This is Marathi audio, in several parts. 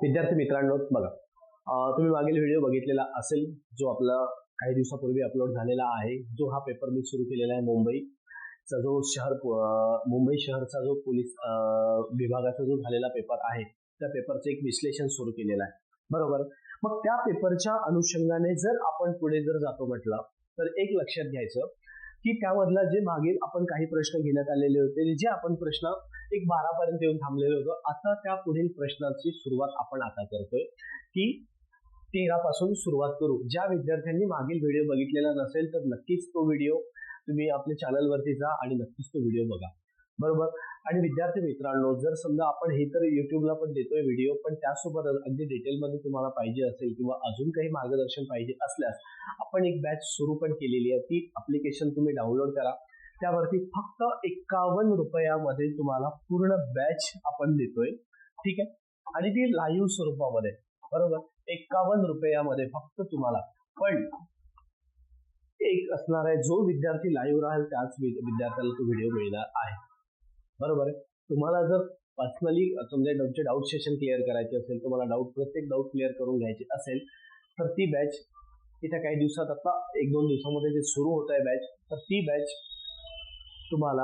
विद्यार्थी मित्रांनो, बघा, तुम्ही मागील व्हिडिओ बघितलेला असेल, जो आपला काही दिवसापूर्वी अपलोड झालेला आहे, जो हा पेपर मी सुरू केलेला आहे मुंबईचा जो मुंबई शहरचा जो पोलीस विभागाचा जो झालेला पेपर आहे, त्या पेपरचं एक विश्लेषण सुरू केलेलं आहे, बरोबर. मग त्या पेपरच्या अनुषंगाने जर आपण पुढे जर जातो म्हटलं तर एक लक्षात घ्यायचं की त्यामधला जे मागील आपण काही प्रश्न घेण्यात आलेले होते, जे आपण प्रश्न एक 12 पर्यंत येऊन थांबलेलो होतो, आता त्या पुढील प्रश्नाची सुरुवात आपण आता करतोय की 13 पासून सुरुवात करू. ज्या विद्यार्थ्यांनी मागील व्हिडिओ बघितलेला नसेल तर नक्कीच तो व्हिडिओ तुम्ही आपल्या चॅनलवरती जा आणि नक्कीच तो व्हिडिओ बघा, बरोबर. आणि विद्यार्थी मित्रांनो, जर समजा आपण हे तर युट्यूबला पण देतोय व्हिडिओ, पण त्यासोबत अगदी डिटेलमध्ये तुम्हाला पाहिजे असेल किंवा अजून काही मार्गदर्शन पाहिजे असल्यास आपण एक बॅच सुरू पण केलेली आहे. ती ऍप्लिकेशन तुम्ही डाउनलोड करा. त्यावरती फक्त 51 रुपयामध्ये तुम्हाला पूर्ण बॅच आपण देतोय, ठीक आहे. आणि ती लाईव्ह स्वरूपामध्ये, बरोबर. 51 रुपयामध्ये फक्त तुम्हाला, पण एक असणार आहे, जो विद्यार्थी लाईव्ह राहील त्याच विद्यार्थ्याला तो व्हिडिओ मिळणार आहे, बरोबर आहे. तुम्हाला जर पर्सनली समजा तुमचे डाऊट सेशन क्लिअर करायचे असेल, तुम्हाला प्रत्येक डाऊट क्लिअर करून घ्यायचे असेल तर ती बॅच येत्या काही दिवसात, आता 1-2 दिवसामध्ये जे सुरू होत आहे बॅच, तर ती बॅच तुम्हाला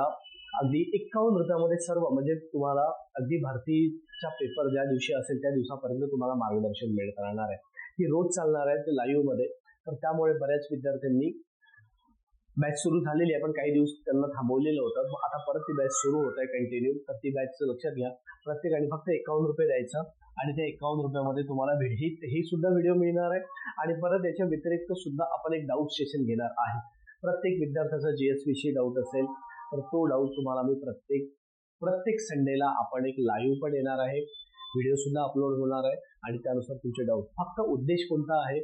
अगदी 51 रुपयामध्ये सर्व, म्हणजे तुम्हाला अगदी भरतीचा पेपर ज्या दिवशी असेल त्या दिवसापर्यंत तुम्हाला मार्गदर्शन मिळत राहणार आहे. ती रोज चालणार आहे, ते लाईव्ह मध्ये. तर त्यामुळे बऱ्याच विद्यार्थ्यांनी बॅच सुरू झालेली आहे, पण काही दिवस त्यांना थांबवलेलं होतं. आता परत ती बॅच सुरू होत आहे कंटिन्यू. तर ती बॅचचं लक्षात घ्या, प्रत्येकाने फक्त 51 रुपये द्यायचं आणि त्या 51 रुपयामध्ये तुम्हाला ही सुद्धा व्हिडिओ मिळणार आहे. आणि परत याच्या व्यतिरिक्त सुद्धा आपण एक डाऊट सेशन घेणार आहे. प्रत्येक विद्यार्थ्याचा जीएसविषयी डाऊट असेल तर तो डाऊट तुम्हाला मी प्रत्येक संडेला आपण एक लाईव्ह पण येणार आहे, व्हिडिओ सुद्धा अपलोड होणार आहे आणि त्यानुसार तुमचे डाऊट. फक्त उद्देश कोणता आहे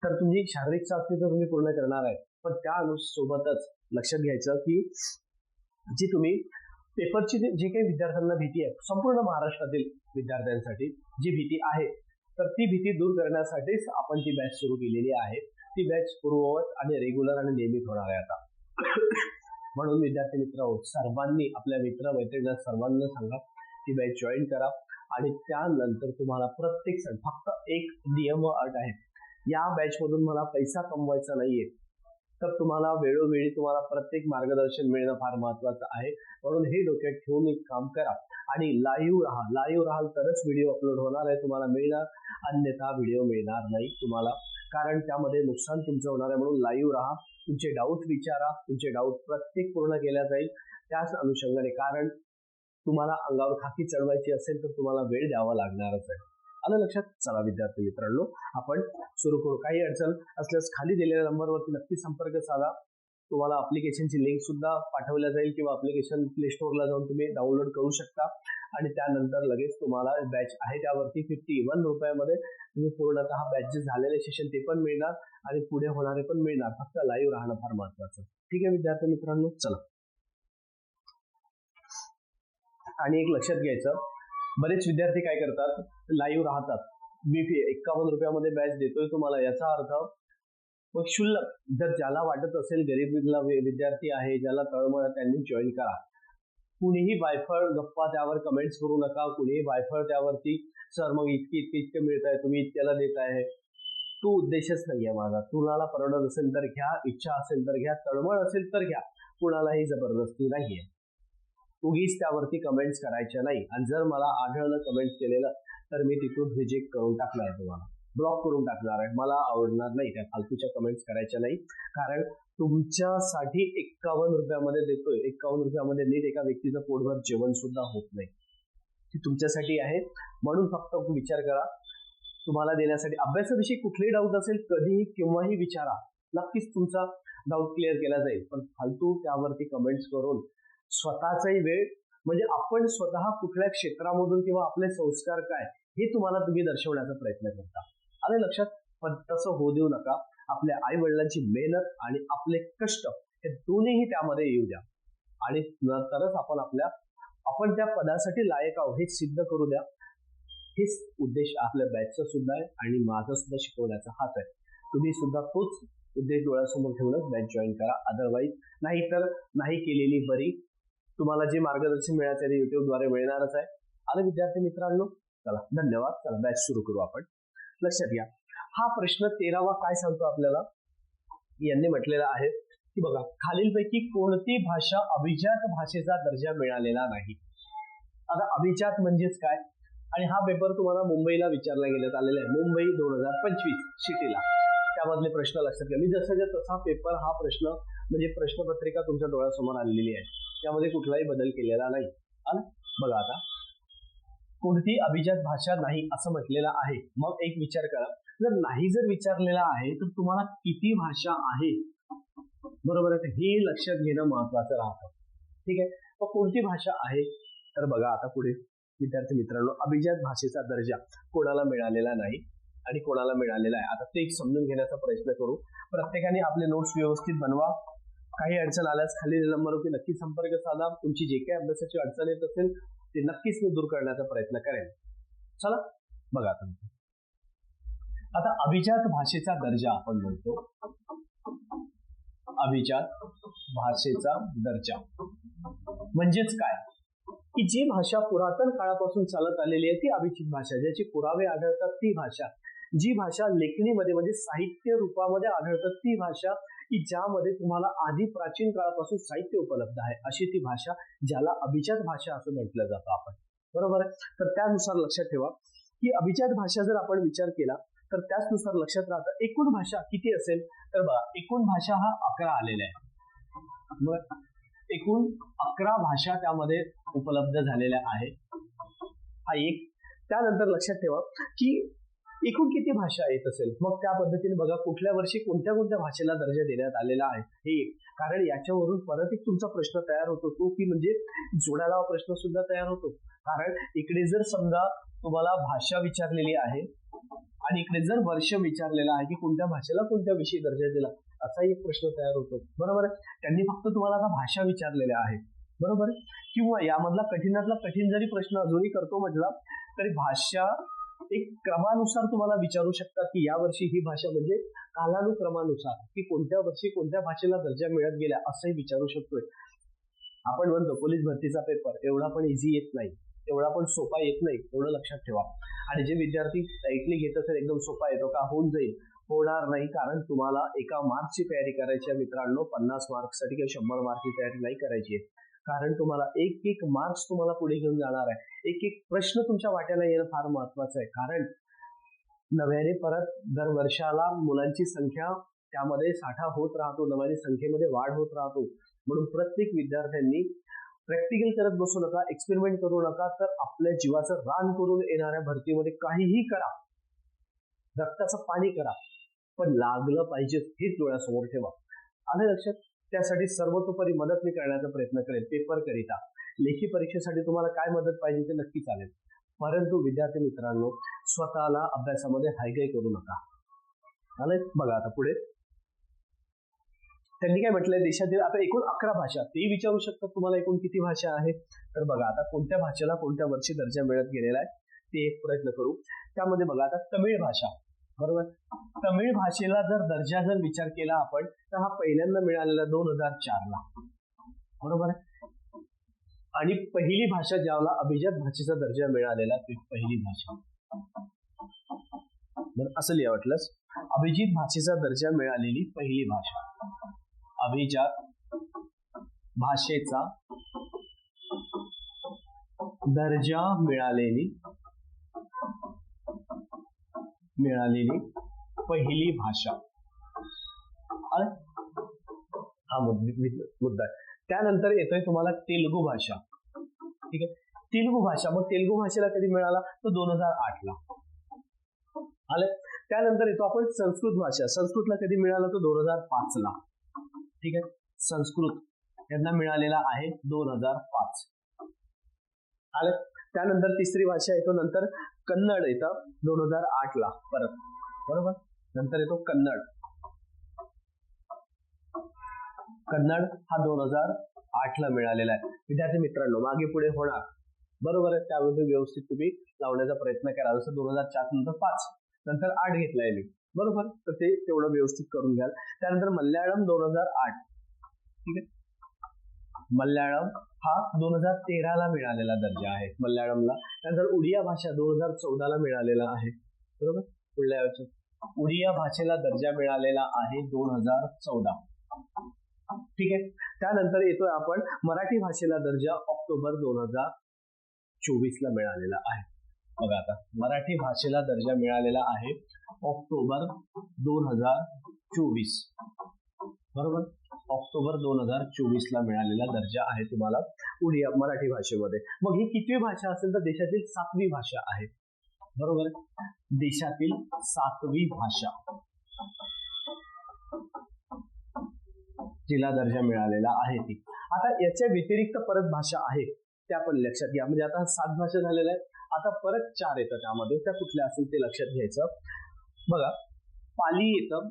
तर तुमची शारीरिक चाचणी तर तुम्ही पूर्ण करणार आहे, पण त्या सोबतच लक्षात घ्यायचं की जी तुम्ही पेपरची जे काही विद्यार्थ्यांना भीती आहे, संपूर्ण महाराष्ट्रातील विद्यार्थ्यांसाठी जी भीती आहे, तर ती भीती दूर करण्यासाठीच आपण ती बॅच सुरू केलेली आहे. ती बॅच पूर्ववत आणि रेग्युलर आणि नियमित होणार आहे आता. म्हणून विद्यार्थी मित्र सर्वांनी आपल्या मित्र मैत्रिणी सर्वांना सांगा ती बॅच जॉईन करा. आणि त्यानंतर तुम्हाला प्रत्येक फक्त एक नियम अट आहे, या बॅच मधून मला पैसा कमवायचा नाहीये, तर तुम्हाला वेळोवेळी तुम्हाला प्रत्येक मार्गदर्शन मिळणं फार महत्वाचं आहे. म्हणून हे डोक्यात ठेवून एक काम करा आणि लाईव्ह राहाल तरच व्हिडिओ अपलोड होणार आहे, तुम्हाला मिळणार, अन्यथा व्हिडिओ मिळणार नाही तुम्हाला, कारण त्यामध्ये नुकसान तुमचं होणार आहे. म्हणून लाईव्ह राहा, तुमचे डाऊट विचारा, तुमचे डाऊट प्रत्येक पूर्ण केल्या जाईल त्याच अनुषंगाने. कारण तुम्हाला अंगावर खाकी चढवायची असेल तर तुम्हाला वेळ द्यावा लागणारच आहे. आलं लक्षात? चला विद्यार्थी मित्रांनो, आपण सुरू करू. काही अडचण असल्यास खाली दिलेल्या नंबरवरती नक्की संपर्क साधा. तुम्हाला ऍप्लिकेशनची लिंक सुद्धा पाठवल्या जाईल किंवा ऍप्लिकेशन प्ले स्टोअरला जाऊन तुम्ही डाउनलोड करू शकता आणि त्यानंतर लगेच तुम्हाला बॅच आहे त्यावरती 51 रुपयामध्ये तुम्ही पूर्णतः बॅच जे झालेले सेशन ते पण मिळणार आणि पुढे होणारे पण मिळणार. फक्त लाईव्ह राहणं फार महत्वाचं. ठीक आहे विद्यार्थी मित्रांनो, चला. आणि एक लक्षात घ्यायचं, बरेच विद्यार्थी काय करतात, लाईव्ह राहतात, मी 51 रुपयामध्ये बॅच देतोय तुम्हाला, याचा अर्थ मग क्षुल्लक, जर ज्याला वाटत असेल गरीबला विद्यार्थी आहे, ज्याला तळमळ, त्यांनी जॉईन करा. कुणीही वायफळ गप्पा त्यावर कमेंट्स करू नका, कुणीही वायफळ त्यावरती सर मग इतके मिळत आहे, तुम्ही इतक्याला देत आहे, तो उद्देशच नाहीये माझा. तुम्हाला परवडत असेल तर घ्या, इच्छा असेल तर घ्या, तळमळ असेल तर घ्या, कुणालाही जबरदस्ती नाहीये. उगीच त्यावरती कमेंट्स करायच्या नाही. आणि जर मला आढळलं कमेंट्स केलेलं तर मी तिथून रिजेक्ट करून टाकणार आहे, तुम्हाला ब्लॉक करून टाकणार आहे. मला आवडणार नाही त्या फालतूच्या कमेंट्स करायच्या नाही, कारण तुमच्यासाठी 51 रुपयामध्ये देतोय. 51 रुपयामध्ये नीट एका व्यक्तीचं पोटभर जेवण सुद्धा होत नाही, ती तुमच्यासाठी आहे. म्हणून फक्त विचार करा, तुम्हाला देण्यासाठी अभ्यासाविषयी कुठलेही डाऊट असेल कधीही केव्हाही विचारा, नक्कीच तुमचा डाऊट क्लिअर केला जाईल. पण फालतू त्यावरती कमेंट्स करून स्वतःचाही वेळ, म्हणजे आपण स्वतः कुठल्या क्षेत्रामधून किंवा आपले संस्कार काय हे तुम्ही दर्शवण्याचा प्रयत्न करता. आले लक्षात? पण तसं होऊ देऊ नका. आपल्या आई वडिलांची मेहनत आणि आपले कष्ट हे दोन्हीही त्यामध्ये येऊ द्या आणि नंतरच आपण त्या पदासाठी लायक आहोत हे सिद्ध करू द्या. हेच उद्देश आपल्या बॅचचा सुद्धा आहे आणि माझा सुद्धा शिकवण्याचा हाच आहे. तुम्ही सुद्धा तोच उद्देश डोळ्यासमोर ठेवूनच बॅच जॉईन करा. अदरवाईज नाही केलेली बरी. तुम्हाला जे मार्गदर्शन मिळायचं ते युट्यूबद्वारे मिळणारच आहे. आलं विद्यार्थी मित्रांनो? चला धन्यवाद. चला बॅच सुरू करू आपण. लक्षात घ्या, हा प्रश्न 13वा काय सांगतो आपल्याला. यांनी म्हटलेला आहे की बघा, खालीलपैकी कोणती भाषा अभिजात भाषेचा दर्जा मिळालेला नाही. आता अभिजात म्हणजेच काय, आणि हा पेपर तुम्हाला मुंबईला विचारला गेल्यात आलेला आहे. मुंबई 2025 सिटीला. त्यामधले प्रश्न लक्षात घ्या. मी जसं तसा पेपर हा प्रश्न म्हणजे प्रश्नपत्रिका तुमच्या डोळ्यासमोर आलेली आहे. त्यामध्ये कुठलाही बदल केलेला नाही. बघा आता, कोणती अभिजात भाषा नाही असं म्हटलेलं आहे. मग एक विचार करा, जर नाही जर विचारलेला आहे तर तुम्हाला किती भाषा आहे, बरोबर आहे, हे लक्षात घेणं महत्वाचं राहतं. ठीक आहे. मग कोणती भाषा आहे, तर बघा आता पुढे विद्यार्थी मित्रांनो, अभिजात भाषेचा दर्जा कोणाला मिळालेला नाही आणि कोणाला मिळालेला आहे. आता ते समजून घेण्याचा प्रयत्न करू. प्रत्येकाने आपले नोट्स व्यवस्थित बनवा. काही अडचण आल्यास खाली नंबरवरती नक्की संपर्क साधा. तुमची जे काही अभ्यासाची अडचण येत असेल ते नक्कीच मी दूर करण्याचा प्रयत्न करेन. चला बघा आता अभिजात भाषेचा दर्जा आपण म्हणतो. अभिजात भाषेचा दर्जा म्हणजेच काय, की जी भाषा पुरातन काळापासून चालत आलेली आहे ती अभिजात भाषा, ज्याची पुरावे आढळतात ती भाषा, जी भाषा लेखणीमध्ये म्हणजे साहित्य रूपामध्ये आढळतात ती भाषा, की ज्यामध्ये तुम्हाला आधी प्राचीन काळापासून साहित्य उपलब्ध आहे, अशी ती भाषा, ज्याला अभिजात भाषा असं म्हटलं जातं आपण. बरोबर आहे. तर त्यानुसार लक्षात ठेवा की अभिजात भाषा जर आपण विचार केला तर त्याचनुसार लक्षात राहतं एकूण भाषा किती असेल. तर बघा, एकूण भाषा हा 11 आलेला आहे. बरं, एकूण 11 भाषा त्यामध्ये उपलब्ध झालेल्या आहे. हा एक. त्यानंतर लक्षात ठेवा की एकूण किती भाषा येत असेल, मग त्या पद्धतीने बघा कुठल्या वर्षी कोणत्या कोणत्या भाषेला दर्जा देण्यात आलेला आहे हे एक. कारण याच्यावरून परत एक तुमचा प्रश्न तयार होतो, तो की म्हणजे जोडायला प्रश्न सुद्धा तयार होतो. कारण इकडे जर समजा तुम्हाला भाषा विचारलेली आहे आणि इकडे जर वर्ष विचारलेला आहे की कोणत्या भाषेला कोणत्या विषयी दर्जा दिला, असा एक प्रश्न तयार होतो. बरोबर आहे. त्यांनी फक्त तुम्हाला आता भाषा विचारलेल्या आहे. बरोबर आहे. किंवा यामधला कठीणातला कठीण जरी प्रश्न अजूनही करतो म्हटला तरी भाषा एक क्रमानुसार तुम्हाला विचारू शकतात की या वर्षी ही भाषा म्हणजे कालानुक्रमानुसार की कोणत्या वर्षी कोणत्या भाषेला दर्जा मिळत गेला असंही विचारू शकतोय. आपण म्हणतो पोलीस भरतीचा पेपर एवढा पण इझी येत नाही, एवढा पण सोपा येत नाही, एवढं लक्षात ठेवा. आणि जे विद्यार्थी टाईटली घेत असेल एकदम सोपा येतो का, होऊन जाईल, होणार नाही. कारण तुम्हाला एका मार्कची तयारी करायची आहे मित्रांनो. 50 मार्क्ससाठी किंवा 100 मार्कची तयारी नाही करायची आहे. कारण तुम्हाला एक एक मार्क्स तुम्हाला पुढे घेऊन जाणार आहे. एक एक प्रश्न तुमच्या वाट्याला येणं फार महत्वाचं आहे. कारण नव्याने परत दर वर्षाला मुलांची संख्या त्यामध्ये साठा होत राहतो, नव्याने संख्येमध्ये वाढ होत राहतो. म्हणून प्रत्येक विद्यार्थ्यांनी प्रॅक्टिकल करत बसू नका, एक्सपेरिमेंट करू नका, तर आपल्या जीवाचं रान करून येणाऱ्या भरतीमध्ये काहीही करा, रक्ताचं पाणी करा, पण लागलं पाहिजे हेच डोळ्यासमोर ठेवा. आलं लक्षात. त्यासाठी सर्वतोपरी मदत मी करण्याचा प्रयत्न करेन पेपर करिता. लेखी परीक्षेसाठी तुम्हाला काय मदत पाहिजे ते नक्की चालेल. परंतु विद्यार्थी मित्रांनो, स्वतःला अभ्यासामध्ये हायगाय करू नका. आलं बघा आता पुढे त्यांनी काय म्हटलंय, देशातील आता एकूण 11 भाषा, ते विचारू शकतात तुम्हाला एकूण किती भाषा आहे. तर बघा आता कोणत्या भाषेला कोणत्या वर्षी दर्जा मिळत गेलेला आहे ते एक प्रयत्न करू. त्यामध्ये बघा आता तमिळ भाषा, बरोबर. तमिळ भाषेला जर दर्जा जर विचार केला आपण तर हा पहिल्यांदा मिळालेला 2004 ला, बरोबर आहे. आणि पहिली भाषा ज्याला अभिजात भाषेचा दर्जा मिळालेला ती पहिली भाषा, बरं असं लिहा वाटलंच, अभिजित भाषेचा दर्जा मिळालेली पहिली भाषा, अभिजात भाषेचा दर्जा मिळालेली पहिली भाषा. हा मुद्दा आहे. त्यानंतर येतोय तुम्हाला तेलुगू भाषा. ठीक आहे. तेलुगू भाषा, मग तेलुगू भाषेला कधी मिळाला तो 2008 ला. आलं. त्यानंतर येतो आपण संस्कृत भाषा. संस्कृतला कधी मिळाला तो 2005 ला. ठीक आहे. संस्कृत यांना मिळालेला आहे 2005. आलं. त्यानंतर तिसरी भाषा येतो, नंतर कन्नड येतं 2008 ला परत, बरोबर. नंतर येतो कन्नड. कन्नड हा 2008 ला मिळालेला आहे. विद्यार्थी मित्रांनो, मागे पुढे होणार, बरोबर आहे, त्यामध्ये व्यवस्थित तुम्ही लावण्याचा प्रयत्न करा. जसं 2004 नंतर 5 नंतर 8 घेतलाय मी, बरोबर. तर ते तेवढं व्यवस्थित करून घ्याल. त्यानंतर मल्याळम 2008. ठीक आहे. मल्याळम हा 2013ला मिळालेला दर्जा आहे मल्याळमला. त्यानंतर उडिया भाषा 2014ला मिळालेला आहे. बरोबर. पुढल्या उडिया भाषेला दर्जा मिळालेला आहे 2014. ठीक आहे. त्यानंतर येतोय आपण मराठी भाषेला दर्जा ऑक्टोबर 2024ला मिळालेला आहे. बघा आता मराठी भाषेला दर्जा मिळालेला आहे ऑक्टोबर 2024. बरोबर. ऑक्टोबर 2024ला मिळालेला दर्जा आहे तुम्हाला उडिया मराठी भाषेमध्ये. मग ही कितवी भाषा असेल तर देशातील 7वी भाषा आहे. बरोबर. देशातील 7वी भाषा जिला दर्जा मिळालेला आहे ती. आता याच्या व्यतिरिक्त परत भाषा आहे त्या पण लक्षात घ्या. म्हणजे आता 7 भाषा झालेल्या आहेत. आता परत 4 येतं त्यामध्ये. त्या कुठल्या असेल ते लक्षात घ्यायचं. बघा पाली येतं.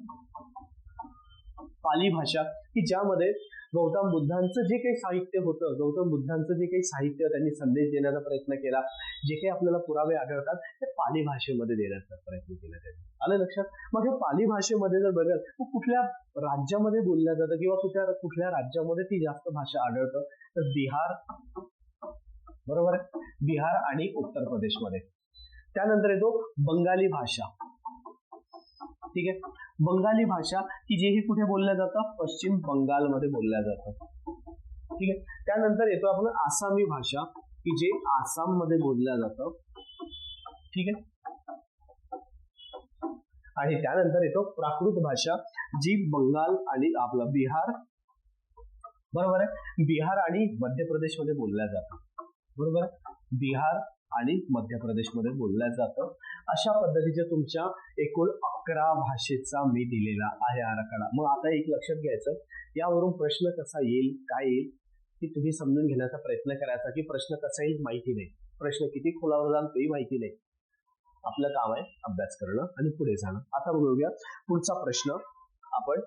पाली भाषा की ज्यामध्ये गौतम बुद्धांचं जे काही साहित्य होतं, गौतम बुद्धांचं जे काही साहित्य त्यांनी संदेश देण्याचा प्रयत्न केला, जे काही आपल्याला पुरावे आढळतात ते पाली भाषेमध्ये देण्याचा प्रयत्न केला त्यांनी. आलं लक्षात. मग हे पाली भाषेमध्ये जर बघाल तर कुठल्या राज्यामध्ये बोलल्या जातं किंवा कुठल्या राज्यामध्ये ती जास्त भाषा आढळतं तर बिहार. बरोबर आहे. बिहार आणि उत्तर प्रदेशमध्ये. त्यानंतर येतो बंगाली भाषा. ठीक आहे. बंगाली भाषा की जे ही कुठे बोलल्या जातं पश्चिम बंगालमध्ये बोलल्या जातं. ठीक आहे. त्यानंतर येतो आपण आसामी भाषा की जे आसाम मध्ये बोलल्या जातं. ठीक आहे. आणि त्यानंतर येतो प्राकृत भाषा जी बंगाल आणि आपला बिहार. बरोबर आहे. बिहार आणि मध्य प्रदेशमध्ये बोलल्या जातं. बरोबर. बिहार आणि मध्य प्रदेशमध्ये बोलल्या जातं. अशा पद्धतीचे तुमच्या एकूण 11 भाषेचा मी दिलेला आहे आराखडा. मग आता एक लक्षात घ्यायचं, यावरून प्रश्न कसा येईल काय येईल की तुम्ही समजून घेण्याचा प्रयत्न करायचा की प्रश्न कसा येईल माहिती नाही, प्रश्न किती खोलावर जाईल तेही माहिती नाही. आपलं काम आहे अभ्यास करणं आणि पुढे जाणं. आता बघूया पुढचा प्रश्न आपण.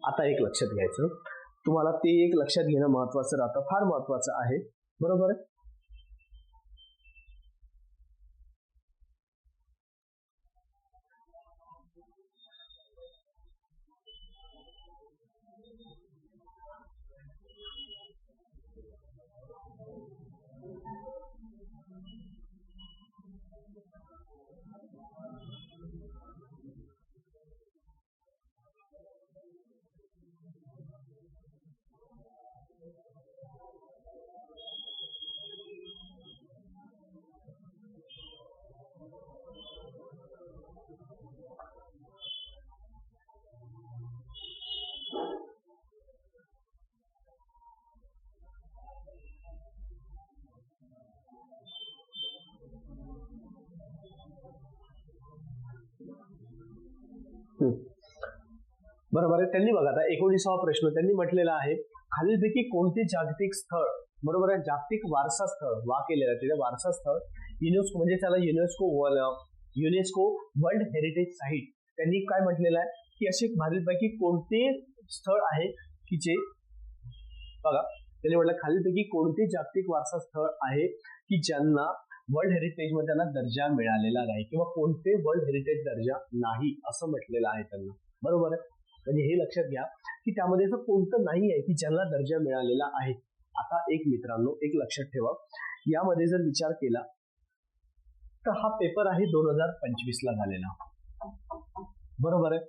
आता एक लक्षात घ्यायचं, तुम्हाला ते एक लक्षात घेणं महत्वाचं राहतं, फार महत्वाचं आहे. बरोबर. बरोबर आहे. त्यांनी बघा आता 19वा प्रश्न त्यांनी म्हटलेला आहे खालीलपैकी कोणते जागतिक स्थळ, बरोबर आहे, जागतिक वारसा स्थळ वा केलेला तिथे वारसा स्थळ युनेस्को म्हणजे त्याला युनेस्को वर्ल्ड हेरिटेज साईट. त्यांनी काय म्हटलेलं आहे की असे खालीलपैकी कोणते स्थळ आहे की जे बघा त्यांनी म्हटलं खालीलपैकी कोणते जागतिक वारसा स्थळ आहे की ज्यांना वर्ल्ड हेरिटेज मध्ये त्यांना दर्जा मिळालेला नाही किंवा कोणते वर्ल्ड हेरिटेज दर्जा नाही असं म्हटलेलं आहे त्यांना. बरोबर आहे. म्हणजे हे लक्षात घ्या की त्यामध्ये असं कोणतं नाही आहे की ज्यांना दर्जा मिळालेला आहे. आता एक मित्रांनो एक लक्षात ठेवा, यामध्ये जर विचार केला तर हा पेपर आहे 2025ला झालेला. बरोबर आहे.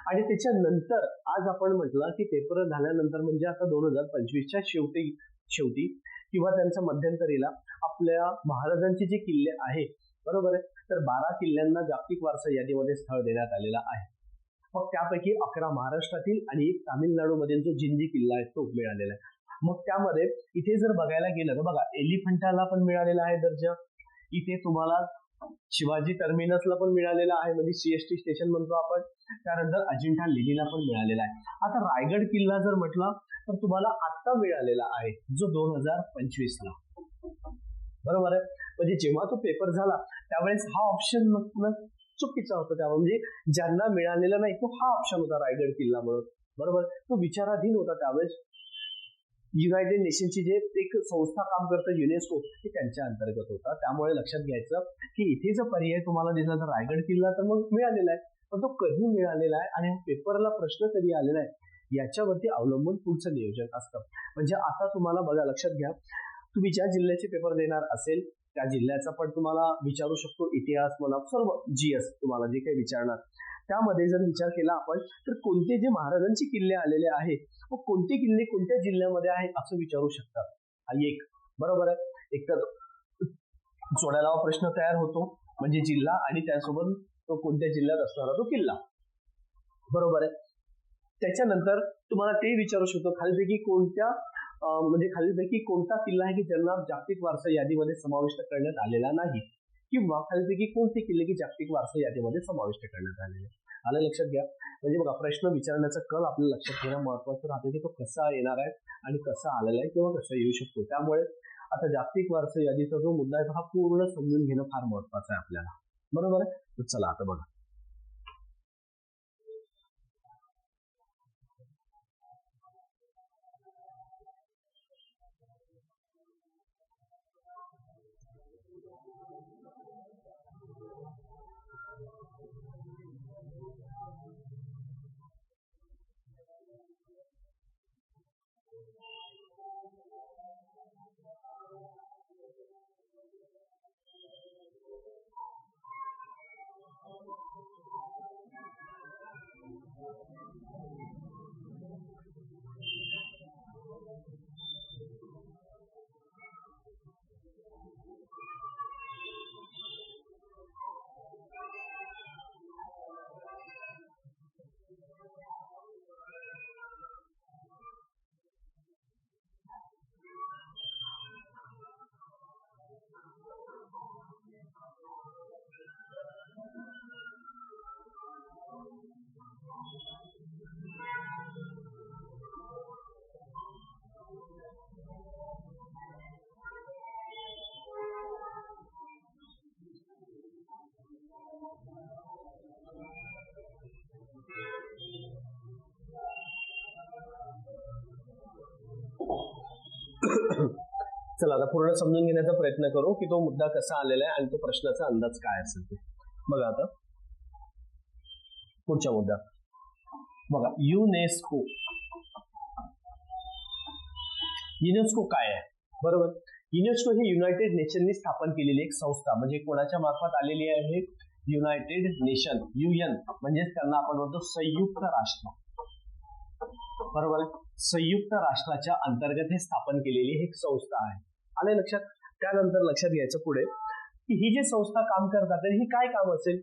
आणि त्याच्यानंतर आज आपण म्हटलं की पेपर झाल्यानंतर म्हणजे आता 2025च्या शेवटी किंवा त्यांच्या मध्यंतरीला आपल्या महाराजांचे जे किल्ले आहेत, बरोबर आहे, तर 12 किल्ल्यांना जागतिक वारसा यादीमध्ये स्थळ देण्यात आलेला आहे. मग त्यापैकी 11 महाराष्ट्रातील आणि एक तामिळनाडू मधील जो जिंजी किल्ला आहे तो मिळालेला आहे. मग त्यामध्ये इथे जर बघायला गेलं तर बघा एलिफंटाला पण मिळालेला आहे दर्जा. इथे तुम्हाला शिवाजी टर्मिनसला पण मिळालेला आहे, म्हणजे CST स्टेशन म्हणतो आपण. त्यानंतर अजिंठा लेणीला पण मिळालेला आहे. आता रायगड किल्ला जर म्हटला तर तुम्हाला आता मिळालेला आहे जो 2025ला. बरोबर आहे. म्हणजे जेव्हा तो पेपर झाला त्यावेळेस हा ऑप्शन चुकीचा होता. त्यामुळे म्हणजे ज्यांना मिळालेला नाही तो हा ऑप्शन होता रायगड किल्ला म्हणून. बरोबर. तो विचाराधीन होता त्यावेळेस. युनायटेड नेशनची जे एक संस्था काम करतं युनेस्को, ते त्यांच्या अंतर्गत होता. त्यामुळे लक्षात घ्यायचं की इथे जर पर्याय तुम्हाला दिसला तर रायगड किल्ला तर मग मिळालेला आहे, पण तो कधी मिळालेला आहे आणि पेपरला प्रश्न कधी आलेला आहे याच्यावरती अवलंबून पुढचं नियोजन असतं. म्हणजे आता तुम्हाला बघा, लक्षात घ्या, तुम्ही ज्या जिल्ह्याचे पेपर देणार असेल त्या जिल्ह्याचा पण तुम्हाला विचारू शकतो, इतिहास म्हणा, सर्व GS तुम्हाला जे काही विचारणार त्यामध्ये जर विचार केला आपण तर कोणते जे महाराजांचे किल्ले आलेले आहेत व कोणते किल्ले कोणत्या जिल्ह्यामध्ये आहेत असं विचारू शकतात. हा एक बरोबर आहे. एक तर जोड्याला प्रश्न तयार होतो म्हणजे जिल्हा आणि त्यासोबत तो कोणत्या जिल्ह्यात असणारा तो किल्ला, बरोबर आहे. त्याच्यानंतर तुम्हाला ते विचारू शकतो खालीपैकी कोणत्या म्हणजे खालीपैकी कोणता किल्ला आहे की ज्यांना जागतिक वारसा यादीमध्ये समाविष्ट करण्यात आलेला नाही, किंवा खालीपैकी कोणते किल्ले की जागतिक वारसा यादीमध्ये समाविष्ट करण्यात आलेले. आलं लक्षात घ्या. म्हणजे बघा, प्रश्न विचारण्याचा कल आपल्याला लक्षात घेणं महत्वाचं राहतं की तो कसा येणार आहे आणि कसा आलेला आहे किंवा कसा येऊ शकतो. त्यामुळे आता जागतिक वारसा यादीचा जो मुद्दा आहे हा पूर्ण समजून घेणं फार महत्वाचं आहे आपल्याला, बरोबर आहे. तर चला आता बघा, चला आता पूर्ण समजून घेण्याचा प्रयत्न करू की तो मुद्दा कसा आलेला आहे आणि तो प्रश्नाचा अंदाज काय असेल ते. बघा आता पुढचा मुद्दा बघा, युनेस्को. युनेस्को काय आहे, बरोबर. युनेस्को ही युनायटेड नेशननी स्थापन केलेली एक संस्था, म्हणजे कोणाच्या मार्फत आलेली आहे, युनायटेड नेशन, UN म्हणजेच त्यांना आपण म्हणतो संयुक्त राष्ट्र, बरोबर आहे. संयुक्त राष्ट्राच्या अंतर्गत हे स्थापन केलेली एक संस्था आहे. आले लक्षात. त्यानंतर लक्षात घ्यायचं पुढे की ही जी संस्था काम करतात ही काय काम असेल,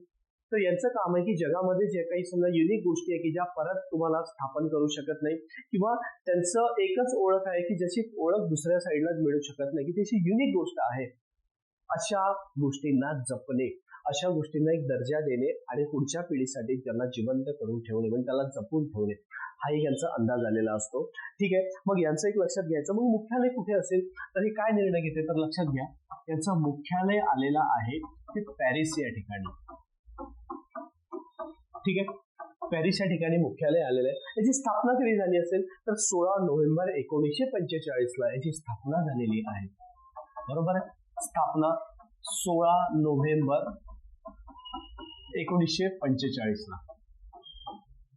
तर यांचं काम आहे की जगामध्ये जे काही समजा युनिक गोष्टी आहे की ज्या परत तुम्हाला स्थापन करू शकत नाही, किंवा त्यांचं एकच ओळख आहे की ज्याची ओळख दुसऱ्या साईडला मिळू शकत नाही, की त्याची युनिक गोष्ट आहे, अशा गोष्टींना जपणे, अशा गोष्टींना एक दर्जा देणे आणि पुढच्या पिढीसाठी त्यांना जिवंत करून ठेवणे, म्हणजे त्याला जपून ठेवणे, हाही यांचा अंदाज आलेला असतो. ठीक आहे. मग यांचं एक लक्षात घ्यायचं, मग मुख्यालय कुठे असेल, तर हे काय निर्णय घेते, तर लक्षात घ्या यांचं मुख्यालय आलेलं आहे ते पॅरिस या ठिकाणी. ठीक आहे, पॅरिस या ठिकाणी मुख्यालय आलेलं आहे. याची स्थापना कधी झाली असेल, तर 16 नोव्हेंबर 1945 ला याची स्थापना झालेली आहे, बरोबर आहे. स्थापना 16 नोव्हेंबर 1945 ला,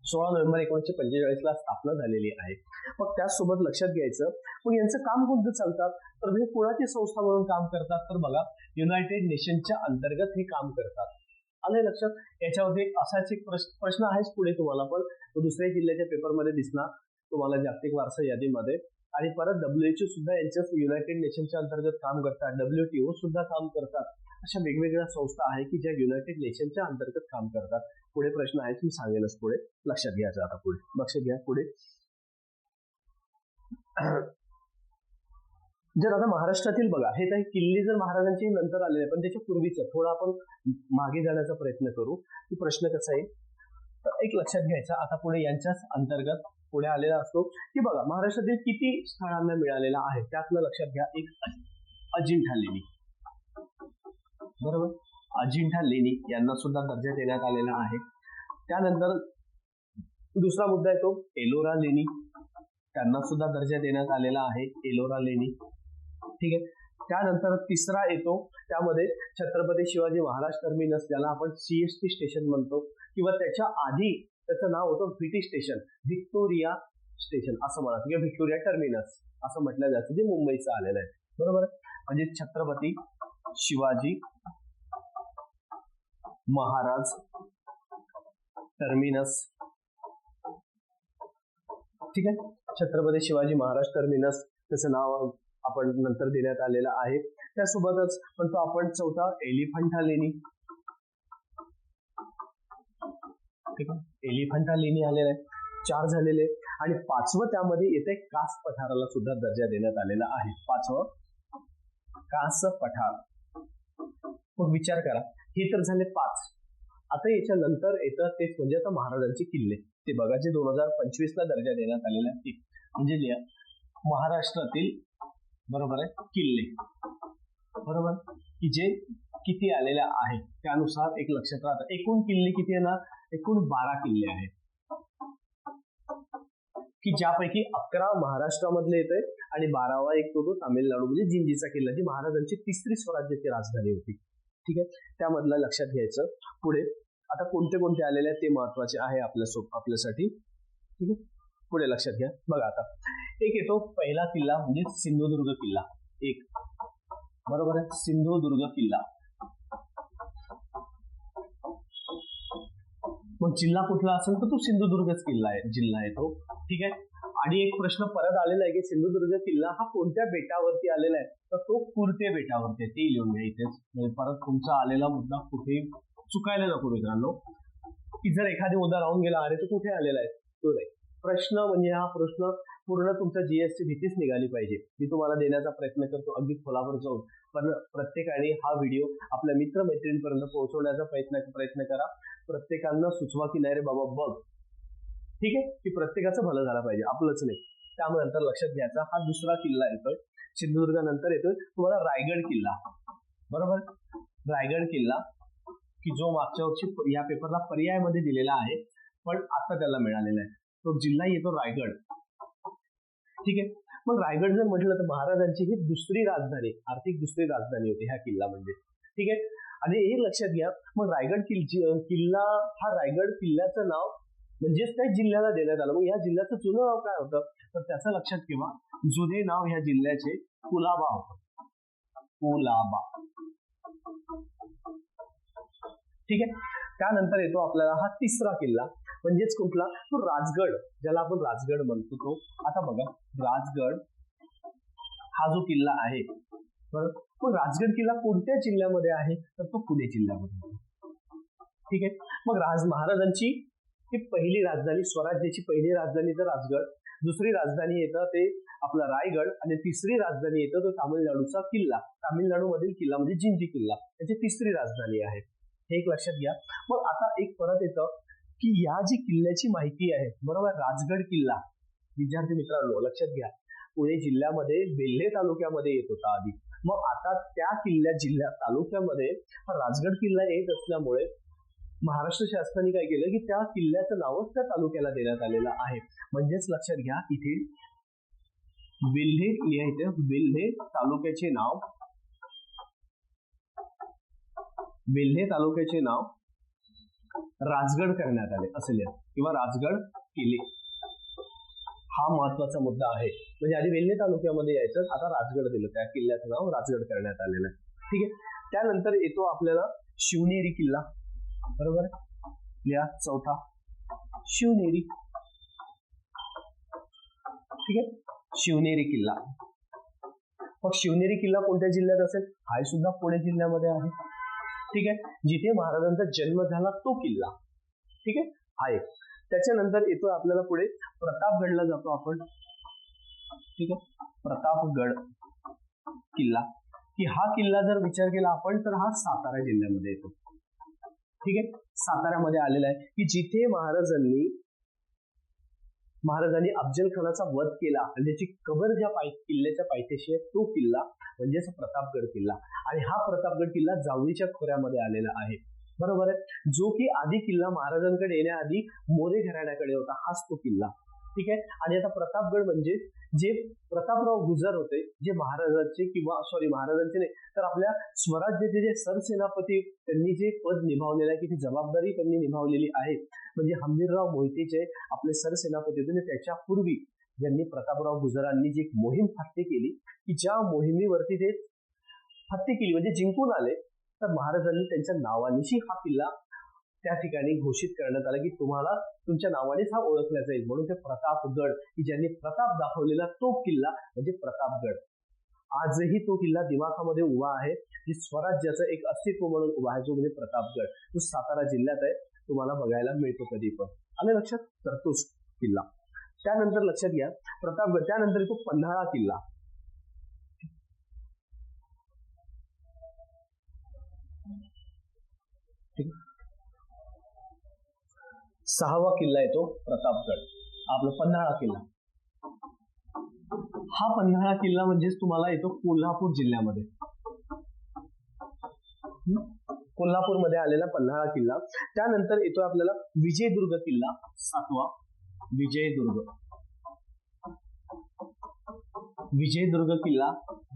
16 नोव्हेंबर 1945 ला स्थापना झालेली आहे. मग त्याचसोबत लक्षात घ्यायचं, मग यांचं काम कोणतं चालतात, तर हे कोणाची संस्था म्हणून काम करतात, तर बघा युनायटेड नेशनच्या अंतर्गत हे काम करतात. आलंय लक्षात. याच्यावरती असाच एक प्रश्न आहेच पुढे तुम्हाला, पण दुसऱ्या जिल्ह्याच्या पेपरमध्ये दिसणार तुम्हाला जागतिक वारसा यादीमध्ये. आणि परत WHO सुद्धा यांच्या युनायटेड नेशनच्या अंतर्गत काम करतात, WTO सुद्धा काम करतात. अशा वेगवेगळ्या संस्था आहेत की ज्या युनायटेड नेशनच्या अंतर्गत काम करतात. पुढे प्रश्न आहेत, मी सांगेलच पुढे, लक्षात घ्यायचं. आता पुढे लक्षात घ्या. पुढे जर आता महाराष्ट्रातील बघा, हे काही किल्ले जर महाराजांचे नंतर आलेले, पण त्याच्या पूर्वीचं थोडं आपण मागे जाण्याचा प्रयत्न करू की प्रश्न कसा आहे. तर एक लक्षात घ्यायचा, आता पुढे यांच्याच अंतर्गत पुढे आलेला असतो की बघा महाराष्ट्रातील किती स्थळांना मिळालेला आहे, त्यातलं लक्षात घ्या एक अजिंठा लेणी, बरोबर. अजिंठा लेणी यांना सुद्धा दर्जा देण्यात आलेला आहे. त्यानंतर दुसरा मुद्दा आहे तो एलोरा लेणी, त्यांना सुद्धा दर्जा देण्यात आलेला आहे, एलोरा लेणी. ठीक आहे. त्यानंतर तिसरा येतो, त्यामध्ये छत्रपती शिवाजी महाराज टर्मिनस, ज्याला आपण CST स्टेशन म्हणतो, किंवा त्याच्या आधी त्याचं नाव होतं व्हीटी स्टेशन, व्हिक्टोरिया स्टेशन असं म्हणा, किंवा व्हिक्टोरिया टर्मिनस असं म्हटलं जातं, जे मुंबईचं आलेलं आहे. बरोबर. म्हणजे छत्रपती शिवाजी महाराज टर्मिनस. ठीक आहे. छत्रपती शिवाजी महाराज टर्मिनस त्याचं नाव आपण नंतर देण्यात आलेलं आहे. त्यासोबतच म्हणतो आपण चौथा एलिफंटा लेणी. ठीक आहे. एलिफंटा लेणी आलेला आहे. 4 झालेले. आणि 5वं त्यामध्ये येते कास पठाराला सुद्धा दर्जा देण्यात आलेला आहे. 5वं कास पठार. मग विचार करा, हे तर झाले 5. आता याच्या नंतर येतं तेच म्हणजे आता महाराजांचे किल्ले. ते बघा, जे 2025ला दर्जा देण्यात आलेला आहे, म्हणजे लिहा महाराष्ट्रातील, बरोबर आहे, किल्ले. बरोबर, की जे किती आलेले आहे त्यानुसार एक लक्षात राहतं. एकूण किल्ले किती येणार? एकूण 12 किल्ले आहेत, की ज्यापैकी 11 महाराष्ट्रामधले येते आणि 12वा एक तो तामिळनाडू म्हणजे जिंजीचा किल्ला, जी महाराजांची तिसरी स्वराज्याची राजधानी होती. ठीक आहे. त्यामधला लक्षात घ्यायचं. पुढे आता कोणते कोणते आलेले आहेत ते महत्वाचे आहे आपल्यासाठी. ठीक आहे. पुढे लक्षात घ्या. बघा, आता एक येतो पहिला किल्ला म्हणजे सिंधुदुर्ग किल्ला. एक, बरोबर आहे, सिंधुदुर्ग किल्ला. मग जिल्हा कुठला असेल तर तो सिंधुदुर्गच किल्ला आहे, जिल्हा आहे तो. ठीक आहे. आणि एक प्रश्न परत आलेला आहे की सिंधुदुर्ग किल्ला हा कोणत्या बेटावरती आलेला आहे, तर तो कुर्ते बेटावरती आहे. ते लिहून घ्या इथेच. परत तुमचा आलेला मुद्दा कुठे चुकायला नको मित्रांनो, की जर एखादी मुद्दा राहून गेला, अरे तो कुठे आलेला आहे, तो नाही. प्रश्न म्हणजे हा प्रश्न पूर्ण तुमचा जीएसची भीतीच निघाली पाहिजे. मी तुम्हाला देण्याचा प्रयत्न करतो अगदी खोलावर जाऊन, पण प्रत्येकाने हा व्हिडिओ आपल्या मित्रमैत्रिणींपर्यंत पोहोचवण्याचा प्रयत्न करा. प्रत्येकांना सुचवा की नाही रे बाबा बघ. ठीक आहे, की प्रत्येकाचं भलं झालं पाहिजे, आपलंच नाही. त्यामुळे नंतर लक्षात घ्यायचा, हा दुसरा किल्ला येतोय. सिंधुदुर्ग नंतर येतोय तुम्हाला रायगड किल्ला. बरोबर, रायगड किल्ला, की जो मागच्या वर्षी या पेपरला पर्यायामध्ये दिलेला आहे, पण आता त्याला मिळालेला आहे. तो जिल्हा येतो रायगड. ठीक आहे. मग रायगड जर म्हटलं तर महाराजांची ही दुसरी राजधानी, आर्थिक दुसरी राजधानी होती हा किल्ला म्हणजे. ठीक आहे. आणि हे लक्षात घ्या, मग रायगड किल्ला हा रायगड किल्ल्याचं नाव म्हणजेच त्या जिल्ह्याला देण्यात आलं. मग या जिल्ह्याचं जुनं नाव काय होतं, तर त्याचं लक्षात ठेवा. जुने नाव ह्या जिल्ह्याचे कुलाबा होतं. कुलाबा. ठीक आहे. त्यानंतर येतो आपल्याला हा तिसरा किल्ला, म्हणजेच कुठला, तो राजगड, ज्याला आपण राजगड म्हणतो तो. आता बघा, राजगड हा जो किल्ला आहे, बरोबर, मग राजगड किल्ला कोणत्या जिल्ह्यामध्ये आहे, तर तो पुणे जिल्ह्यामध्ये. ठीक आहे. मग महाराजांची ही पहिली राजधानी, स्वराज्याची पहिली राजधानी तर राजगड, दुसरी राजधानी येतं ते आपला रायगड, आणि तिसरी राजधानी येतं तो तामिळनाडूचा किल्ला. तामिळनाडू मधील किल्ला म्हणजे जिंजी किल्ला, त्याची तिसरी राजधानी आहे. हे एक लक्षात घ्या. मग आता एक परत येतं की या जी किल्ल्याची माहिती आहे, बरोबर, राजगड किल्ला, विद्यार्थी मित्रांनो लक्षात घ्या, पुणे जिल्ह्यामध्ये वेल्हे तालुक्यामध्ये येत होता आधी. मग आता त्या जिल्ह्यात तालुक्यामध्ये राजगड किल्ला येत असल्यामुळे महाराष्ट्र शासनाने काय केलं की त्या किल्ल्याचं नावच त्या तालुक्याला देण्यात आलेलं आहे. म्हणजेच लक्षात घ्या, इथे वेल्हे लिहायचं, वेल्हे तालुक्याचे नाव, वेल्हे तालुक्याचे नाव राजगड करण्यात आले असे लिहा, किंवा राजगड किल्ले. हा महत्वाचा मुद्दा आहे. म्हणजे आधी वेल्हे तालुक्यामध्ये यायचं, आता राजगड दिलं, त्या किल्ल्याचं नाव राजगड करण्यात आलेलं आहे. ठीक आहे. त्यानंतर येतो आपल्याला शिवनेरी किल्ला. बरोबर, लिहा चौथा शिवनेरी. ठीक आहे. शिवनेरी किल्ला. मग शिवनेरी किल्ला कोणत्या जिल्ह्यात असेल, हा सुद्धा पुणे जिल्ह्यामध्ये आहे. ठीक आहे. जिथे महाराजांचा जन्म झाला तो किल्ला. ठीक आहे, हा एक. त्याच्यानंतर येतो आपल्याला पुढे प्रतापगडला जातो आपण. ठीक आहे. प्रतापगड किल्ला, की हा किल्ला जर विचार केला आपण तर हा सातारा जिल्ह्यामध्ये येतो. ठीक आहे. साताऱ्यामध्ये आलेला आहे, की जिथे महाराजांनी अफजल खानाचा वध केला आणि त्याची कबर ज्या किल्ल्याच्या पायथ्याशी आहे तो किल्ला म्हणजेच प्रतापगड किल्ला. आणि हा प्रतापगड किल्ला जावळीच्या खोऱ्यामध्ये आलेला आहे. बरोबर आहे. जो की आधी किल्ला महाराजांकडे येण्याआधी मोरे घराण्याकडे होता, हाच तो किल्ला. ठीक आहे. आणि आता प्रतापगड म्हणजे जे प्रतापराव गुजर होते, जे महाराजांचे किंवा महाराजांचे नाही तर आपल्या स्वराज्याचे जे सरसेनापती त्यांनी जे पद निभावलेलं आहे, की ती जबाबदारी त्यांनी निभावलेली आहे, म्हणजे हंबीरराव मोहितेचे आपले सरसेनापती होते. त्याच्यापूर्वी ज्यांनी प्रतापराव गुजरांनी जी मोहीम हत्या केली, की ज्या मोहिमेवरती ते हत्या केली म्हणजे जिंकून आले, तर महाराजांनी त्यांच्या नावानिशी हा किल्ला त्या ठिकाणी घोषित करण्यात आला, की तुम्हाला तुमच्या नावानेच हा ओळखला जाईल. म्हणून ते प्रतापगड, की ज्यांनी प्रताप दाखवलेला तो किल्ला म्हणजे प्रतापगड. आजही तो किल्ला दिमाखामध्ये उभा आहे, जी स्वराज्याचं एक अस्तित्व म्हणून उभा आहे, जो म्हणजे प्रतापगड. तो सातारा जिल्ह्यात आहे, तुम्हाला बघायला मिळतो कधी पण. आले लक्षात? तर तोच किल्ला. त्यानंतर लक्षात घ्या प्रतापगड. त्यानंतर येतो पन्हाळा किल्ला. सहावा किल्ला येतो प्रतापगड, आपला पन्हाळा किल्ला. हा पन्हाळा किल्ला म्हणजेच तुम्हाला येतो कोल्हापूर जिल्ह्यामध्ये. कोल्हापूरमध्ये आलेला पन्हाळा किल्ला. त्यानंतर येतो आपल्याला विजयदुर्ग किल्ला, सातवा विजयदुर्ग. विजयदुर्ग किल्ला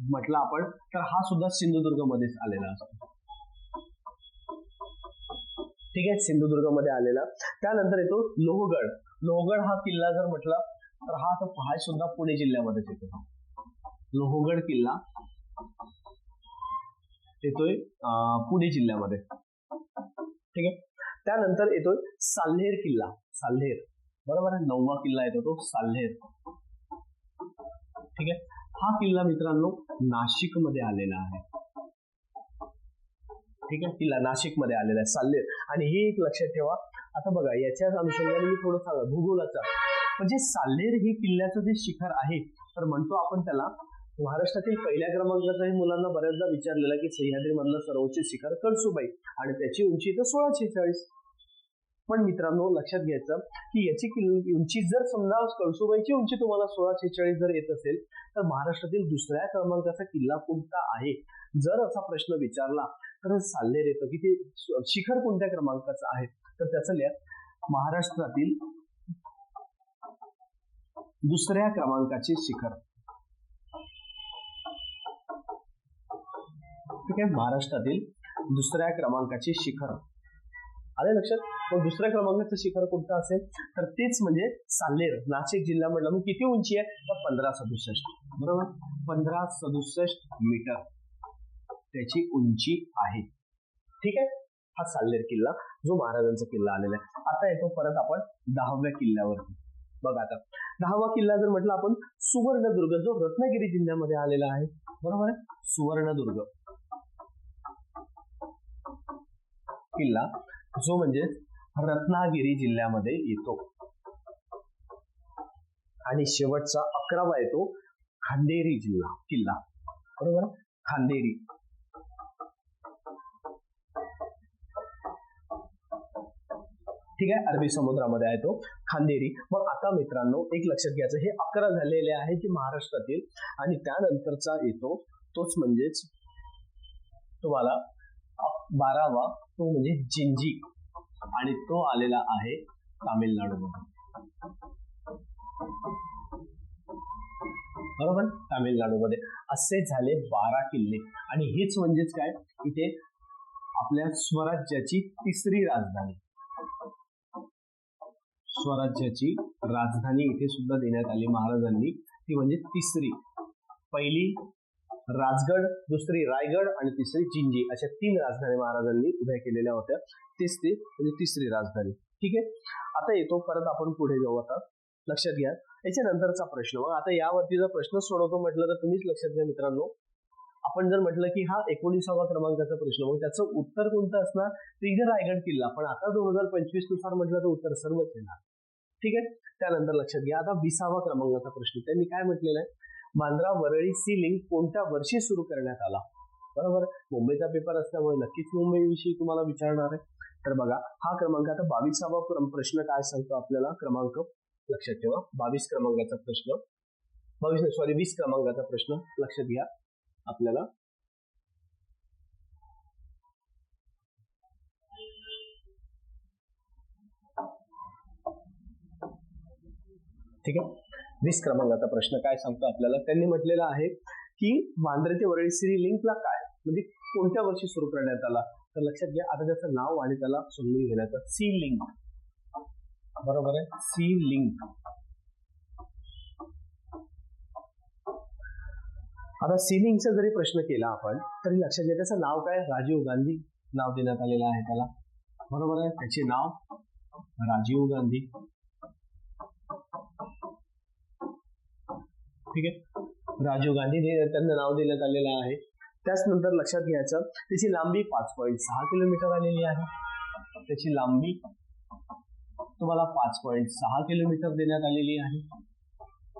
म्हटलं आपण तर हा सुद्धा सिंधुदुर्ग मध्येच आलेला असतो. ठीक आहे, सिंधुदुर्ग मध्ये आलेला. त्यानंतर येतो लोहगड. लोहगड हा किल्ला जर म्हटला तर हा सुद्धा पुणे जिल्ह्यामध्येच येतो. लोहगड किल्ला येतोय पुणे जिल्ह्यामध्ये. ठीक आहे. त्यानंतर येतोय साल्हेर किल्ला. साल्हेर, बरोबर आहे, 9वा किल्ला येतो तो साल्हेर. ठीक आहे. हा किल्ला मित्रांनो नाशिक मध्ये आलेला आहे. ठीक आहे, किल्ला नाशिक मध्ये आलेला आहे साल्हेर. आणि हे एक लक्षात ठेवा. आता बघा याच्याच अनुषंगाने मी थोडं सांगा भूगोलाचा, म्हणजे साल्हेर हे किल्ल्याचं जे शिखर आहे, तर म्हणतो आपण त्याला महाराष्ट्रातील पहिल्या क्रमांकाचा मुलांना बऱ्याचदा विचारलेला, की सह्याद्री मधलं सर्वोच्च शिखर कळसुबाई आणि त्याची उंची तर 1646. पण मित्रांनो लक्षात घ्यायचं की याची उंची जर समजा कळसुबाईची उंची तुम्हाला 1646 जर येत असेल, तर महाराष्ट्रातील दुसऱ्या क्रमांकाचा किल्ला कोणता आहे जर असा प्रश्न विचारला तर साल्हेर येतं, की ते शिखर कोणत्या क्रमांकाचं आहे. तर त्याचं लिहा महाराष्ट्रातील दुसऱ्या क्रमांकाचे शिखर. ठीक आहे, महाराष्ट्रातील दुसऱ्या क्रमांकाचे शिखर. आले लक्षात? मग दुसऱ्या क्रमांकाचं शिखर कोणतं असेल तर तेच म्हणजे साल्हेर, नाशिक जिल्ह्यामधला. मग किती उंची आहे तर 1567. बरोबर, 1567 मीटर त्याची उंची आहे. ठीक आहे, हा साल्हेर किल्ला जो महाराजांचा किल्ला आलेला आहे. आता येतो परत आपण 10व्या किल्ल्यावरती. बघा आता 10वा किल्ला जर म्हटलं आपण सुवर्णदुर्ग, जो रत्नागिरी जिल्ह्यामध्ये आलेला आहे. बरोबर आहे, सुवर्णदुर्ग किल्ला जो म्हणजे रत्नागिरी जिल्ह्यामध्ये येतो. आणि शेवटचा 11वा येतो खांदेरी जिल्हा किल्ला. बरोबर, खांदेरी. ठीक आहे, अरबी समुद्रामध्ये आहे तो खांदेरी. मग आता मित्रांनो एक लक्षात घ्यायचं, हे 11 झालेले आहे जे महाराष्ट्रातील. आणि त्यानंतरचा येतो तोच म्हणजेच तुम्हाला 12वा, तो म्हणजे जिंजी, आणि तो आलेला आहे तामिळनाडूमध्ये. बरोबर, तामिळनाडूमध्ये. असे झाले 12 किल्ले. आणि हेच म्हणजेच काय, इथे आपल्या स्वराज्याची तिसरी राजधानी, स्वराज्याची राजधानी इथे सुद्धा देण्यात आली महाराजांनी, ती म्हणजे तिसरी. पहिली राजगड, दुसरी रायगड आणि तिसरी जिंजी, अशा 3 राजधानी महाराजांनी उभ्या केलेल्या होत्या. तीच ती म्हणजे तिसरी राजधानी. ठीक आहे. आता येतो परत आपण पुढे जाऊ. आता लक्षात घ्या याच्यानंतरचा प्रश्न. मग आता यावरती जर प्रश्न सोडवतो म्हटलं तर तुम्हीच लक्षात घ्या मित्रांनो, आपण जर म्हटलं की हा 19वा क्रमांकाचा प्रश्न, मग त्याचं उत्तर कोणतं असणार, तर रायगड किल्ला. पण आता 2025 नुसार म्हटलं तर उत्तर सर्वच येणार. ठीक आहे. त्यानंतर लक्षात घ्या आता 20वा क्रमांकाचा प्रश्न. त्यांनी काय म्हटलेलं आहे, बांद्रा वरळी सी लिंक कोणत्या वर्षी सुरू करण्यात आला. बरोबर, मुंबईचा पेपर असल्यामुळे नक्कीच मुंबई विषयी तुम्हाला विचारणार आहे. तर बघा हा क्रमांक आता 22वा प्रश्न काय सांगतो आपल्याला, क्रमांक लक्षात ठेवा. 22 क्रमांकाचा प्रश्न, 20 क्रमांकाचा प्रश्न लक्षात घ्या आपल्याला. ठीक आहे. 20 क्रमांकाचा प्रश्न काय सांगतो आपल्याला, त्यांनी म्हटलेलं आहे की वांद्रे ते वरळी सी लिंकला काय म्हणजे कोणत्या वर्षी सुरू करण्यात आला. तर लक्षात घ्या, आता त्याचं नाव आणि त्याला समजून घेण्याचं. सी लिंक, बरोबर आहे, सी लिंक. आता सी लिंकचा जरी प्रश्न केला आपण तरी लक्षात घ्या त्याचं नाव काय, राजीव गांधी नाव देण्यात आलेलं आहे त्याला, बरोबर आहे. त्याचे नाव राजीव गांधी, ठीक आहे. राजीव गांधी त्यांना नाव देण्यात आलेलं आहे. त्याचनंतर लक्षात घ्यायचं त्याची लांबी 5.6 किलोमीटर आलेली आहे. त्याची लांबी तुम्हाला 5.6 किलोमीटर देण्यात आलेली आहे,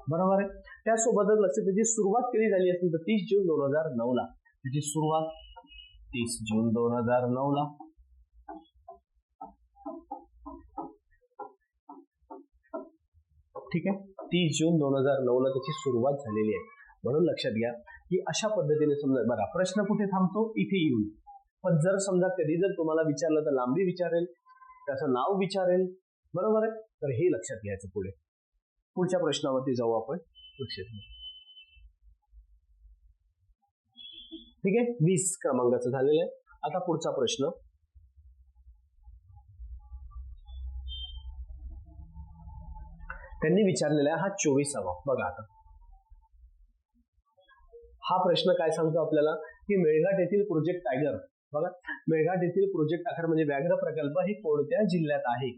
बरोबर आहे. त्यासोबतच लक्षात त्याची सुरुवात कधी झाली असेल तर 30 जून 2009 ला. त्याची सुरुवात 30 जून 2009 ला. ठीक आहे, 30 जून 2009 ला त्याची सुरुवात झालेली आहे. म्हणून लक्षात घ्या की अशा पद्धतीने समजा बघा प्रश्न कुठे थांबतो, इथे येऊन. पण जर समजा कधी जर तुम्हाला विचारलं तर लांबी विचारेल, त्याचं नाव विचारेल, बरोबर आहे. तर हे लक्षात घ्यायचं. पुढच्या प्रश्नावरती जाऊ आपण. लक्षात घ्या, ठीक आहे. 20 क्रमांकाचं झालेलं आहे. आता पुढचा प्रश्न, त्यांनी विचारलेला आहे हा 24वा. बघा आता हा प्रश्न काय सांगतो आपल्याला की मेळघाट येथील प्रोजेक्ट टायगर, बघा मेळघाट येथील प्रोजेक्ट टायगर म्हणजे व्याघ्र प्रकल्प हे कोणत्या जिल्ह्यात आहे,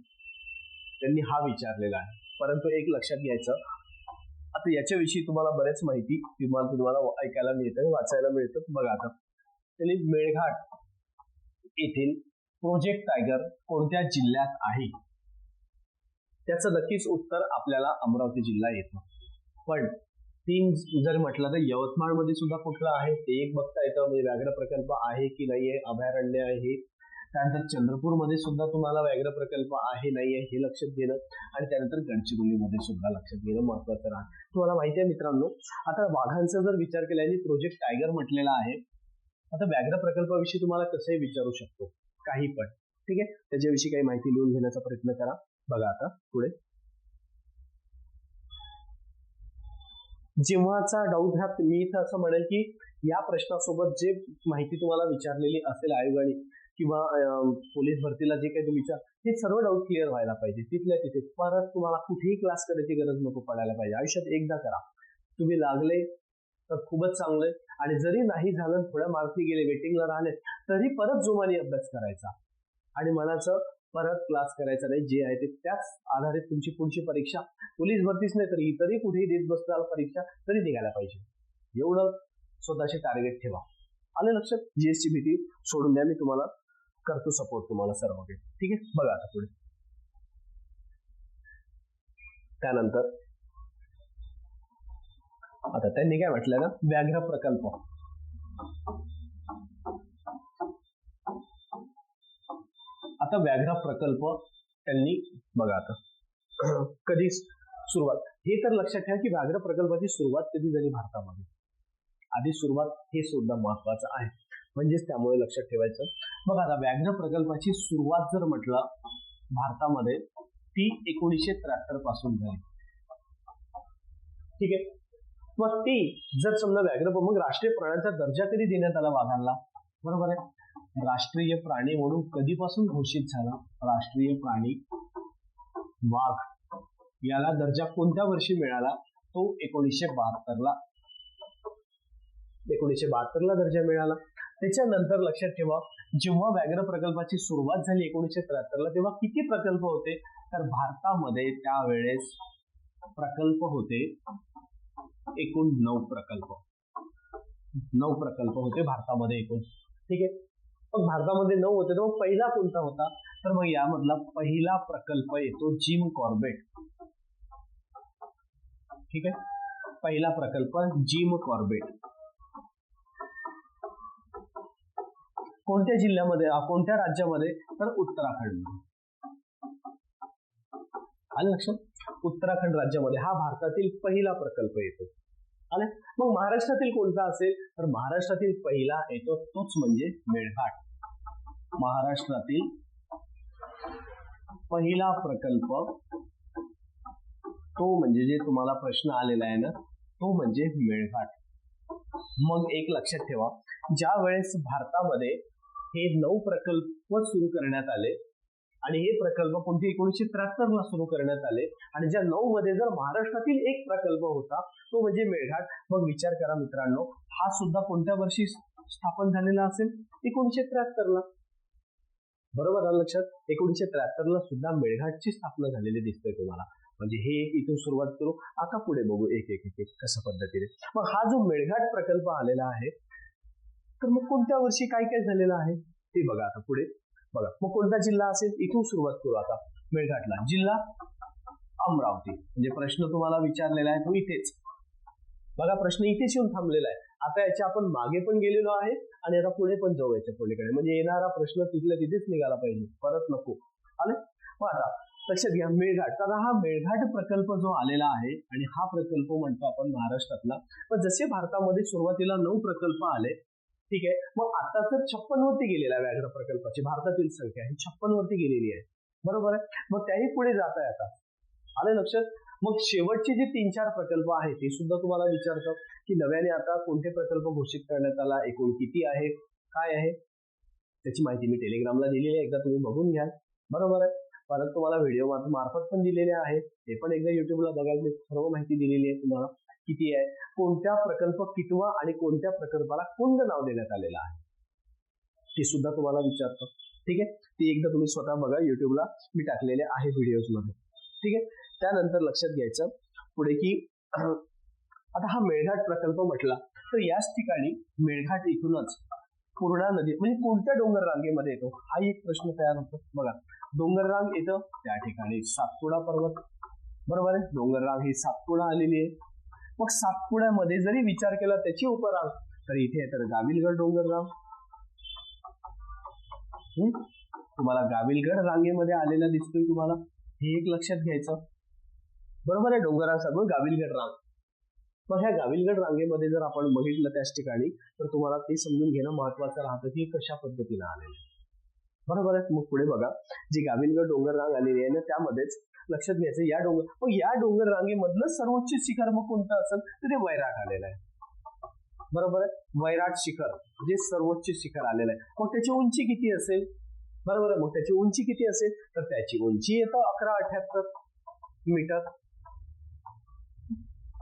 त्यांनी हा विचारलेला आहे. परंतु एक लक्षात घ्यायचं, आता याच्याविषयी तुम्हाला बरेच माहिती तुम्हाला ऐकायला मिळतं, वाचायला मिळतं. बघा आता त्यांनी मेळघाट येथील प्रोजेक्ट टायगर कोणत्या जिल्ह्यात आहे, त्याचं नक्कीच उत्तर आपल्याला अमरावती जिल्हा येतो. पण 3 जर म्हटलं तर यवतमाळमध्ये सुद्धा कुठलं आहे ते एक बघता येतं, म्हणजे व्याघ्र प्रकल्प आहे की नाही आहे, अभयारण्य आहे. त्यानंतर चंद्रपूरमध्ये सुद्धा तुम्हाला व्याघ्र प्रकल्प आहे नाही आहे हे लक्षात घेणं, आणि त्यानंतर गडचिरोलीमध्ये सुद्धा लक्षात घेणं महत्वाचं राहतं. तुम्हाला माहिती आहे मित्रांनो, आता वाघांचा जर विचार केला आणि प्रोजेक्ट टायगर म्हटलेला आहे, आता व्याघ्र प्रकल्पाविषयी तुम्हाला कसंही विचारू शकतो काही पण, ठीक आहे. त्याच्याविषयी काही माहिती लिहून घेण्याचा प्रयत्न करा. बघा आता पुढे, जेव्हाचा डाऊट हा मी इथं असं म्हणेल की या प्रश्नासोबत जे माहिती तुम्हाला विचारलेली असेल आयोगाने किंवा पोलीस भरतीला जे काही तुम्ही विचार, हे सर्व डाऊट क्लिअर व्हायला पाहिजे तिथल्या तिथे. परत तुम्हाला कुठेही क्लास करायची गरज नको पडायला पाहिजे. आयुष्यात एकदा करा, तुम्ही लागले तर खूपच चांगलं, आणि जरी नाही झालं थोड्या मार्क्सनी गेले, वेटिंगला राहिले, तरी परत जोमाने अभ्यास करायचा आणि मनाचं परत क्लास करायचा नाही. जे आहे ते त्याच आधारित तुमची पुढची परीक्षा पोलीस भरतीच नाही तरी इतरही कुठेही देत बसणार परीक्षा तरी निघायला पाहिजे. एवढं स्वतःचे टार्गेट ठेवा. आलं लक्षात? जीएसची भीती सोडून द्या, मी तुम्हाला करतो सपोर्ट तुम्हाला सर्व काही, ठीक आहे. बघा आता पुढे, त्यानंतर आता त्यांनी काय म्हटलं ना, व्याघ्र प्रकल्प. आता व्याघ्र प्रकल्प त्यांनी बघा आता कधी सुरुवात, हे तर लक्षात ठेवा की व्याघ्र प्रकल्पाची सुरुवात कधी झाली भारतामध्ये. आधी सुरुवात हे सुद्धा महत्वाचं आहे, म्हणजेच त्यामुळे लक्षात ठेवायचं. बघा आता व्याघ्र प्रकल्पाची सुरुवात जर म्हटलं भारतामध्ये ती 1973 पासून झाली, ठीक आहे. मग ती जर समजा व्याघ्र, मग राष्ट्रीय प्राण्यांचा दर्जा कधी देण्यात आला वाघांना, बरोबर आहे. राष्ट्रीय प्राणी म्हणून कधीपासून घोषित झाला, राष्ट्रीय प्राणी वाघ याला दर्जा कोणत्या वर्षी मिळाला, तो 1972 ला दर्जा मिळाला. त्याच्यानंतर लक्षात ठेवा, जेव्हा व्याघ्र प्रकल्पाची सुरुवात झाली 1973 ला, तेव्हा किती प्रकल्प होते, तर भारतामध्ये त्यावेळेस प्रकल्प होते एकूण 9 प्रकल्प. 9 प्रकल्प होते भारतामध्ये एकूण, ठीक आहे. मग भारतामध्ये 9 होते, तर मग पहिला कोणता होता, तर मग यामधला पहिला प्रकल्प येतो जिम कॉर्बेट, ठीक आहे. पहिला प्रकल्प जिम कॉर्बेट. कोणत्या जिल्ह्यामध्ये, कोणत्या राज्यामध्ये, तर उत्तराखंड. आलं लक्षात? उत्तराखंड राज्यामध्ये हा भारतातील पहिला प्रकल्प येतो. आलं. मग महाराष्ट्रातील कोणता असेल, तर महाराष्ट्रातील पहिला येतो तोच म्हणजे मेळघाट. महाराष्ट्रातील पहिला प्रकल्प तो म्हणजे जे तुम्हाला प्रश्न आलेला आहे ना, तो म्हणजे मेळघाट. मग एक लक्षात ठेवा, ज्या वेळेस भारतामध्ये हे 9 प्रकल्प सुरू करण्यात आले आणि हे प्रकल्प कोणते 1973 ला सुरू करण्यात आले आणि ज्या 9 मध्ये जर महाराष्ट्रातील एक प्रकल्प होता तो म्हणजे मेळघाट. मग विचार करा मित्रांनो, हा सुद्धा कोणत्या वर्षी स्थापन झालेला असेल? 1973 ला. बरोबर आलं लक्षात? 1973 ला सुद्धा मेळघाटची स्थापना झालेली दिसते तुम्हाला. म्हणजे हे इथून सुरुवात करू. आता पुढे बघू एक एक एक एक कशा पद्धतीने. मग हा जो मेळघाट प्रकल्प आलेला आहे, तर मग कोणत्या वर्षी काय काय झालेलं आहे ते बघा. आता पुढे बघा, मग कोणता जिल्हा असेल? इथून सुरुवात करू आता. मेळघाटला जिल्हा अमरावती. म्हणजे प्रश्न तुम्हाला विचारलेला आहे तो इथेच बघा, प्रश्न इथेच येऊन थांबलेला आहे. आता याच्या आपण मागे पण गेलेलो आहे आणि आता पुढे पण जाऊ याच्या पलीकडे. म्हणजे येणारा प्रश्न तिथल्या तिथेच निघाला पाहिजे, परत नको. आले? मग आता लक्षात घ्या, मेळघाट. तर हा मेळघाट प्रकल्प जो आलेला आहे आणि हा प्रकल्प म्हणतो आपण महाराष्ट्रातला. पण जसे भारतामध्ये सुरुवातीला 9 प्रकल्प आले, ठीक आहे, मग आता तर 56 वरती गेलेला आहे व्याघ्र प्रकल्पाची भारतातील संख्या ही 56 वरती गेलेली आहे. बरोबर आहे? मग त्याही पुढे जात आहे आता. आले लक्षात? मग शेवटचे जे 3-4 प्रकल्प आहेत ते सुद्धा तुम्हाला विचारतात की नव्याने आता कोणते प्रकल्प घोषित करण्यात आला, एकूण किती आहे, काय आहे, त्याची माहिती मी टेलिग्रामला दिलेली आहे, एकदा तुम्ही बघून घ्या. बरोबर आहे? परत तुम्हाला व्हिडिओ मार्फत पण दिलेले आहे, ते पण एकदा युट्यूबला बघायला सर्व माहिती दिलेली आहे तुम्हाला. किती आहे, कोणत्या प्रकल्प कितवा आणि कोणत्या प्रकल्पाला कोणतं नाव देण्यात आलेलं आहे ते सुद्धा तुम्हाला विचारतो. ठीक आहे, ते एकदा तुम्ही स्वतः बघा, युट्यूबला मी टाकलेले आहे व्हिडिओज मध्ये. ठीक आहे, त्यानंतर लक्षात घ्यायचं पुढे की आता हा मेळघाट प्रकल्प म्हटला तर याच ठिकाणी मेळघाट इथूनच पूर्णा नदी म्हणजे कोणत्या डोंगर रांगेमध्ये येतो हा एक प्रश्न तयार होतो. बघा, डोंगर रांग येतं त्या ठिकाणी सातपुडा पर्वत. बरोबर आहे? डोंगर रांग ही सातपुडा आलेली आहे. मग सातपुड्यामध्ये जरी विचार केला त्याची उपरांग तर इथे आहे तर गाविलगड डोंगर रांग. तुम्हाला गाविलगड रांगेमध्ये आलेला दिसतोय तुम्हाला, हे एक लक्षात घ्यायचं. बरोबर आहे? डोंगरांसमोर गाविलगड रांग. मग ह्या गाविलगड रांगेमध्ये जर आपण बघितलं त्याच ठिकाणी तर तुम्हाला ते समजून घेणं महत्वाचं राहतं की कशा पद्धतीने आलेलं. बरोबर आहे? मग पुढे बघा, जी गाविलगड डोंगर रांग आलेली आहे ना त्यामध्येच लक्षात घ्यायचं या डोंगर, मग या डोंगर रांगेमधलं सर्वोच्च शिखर मग कोणतं असेल तर ते वैराट आलेलं आहे. बरोबर आहे? वैराट शिखर जे सर्वोच्च शिखर आलेलं आहे. मग त्याची उंची किती असेल? बरोबर आहे? मग त्याची उंची किती असेल तर त्याची उंची येतं 1178 मीटर.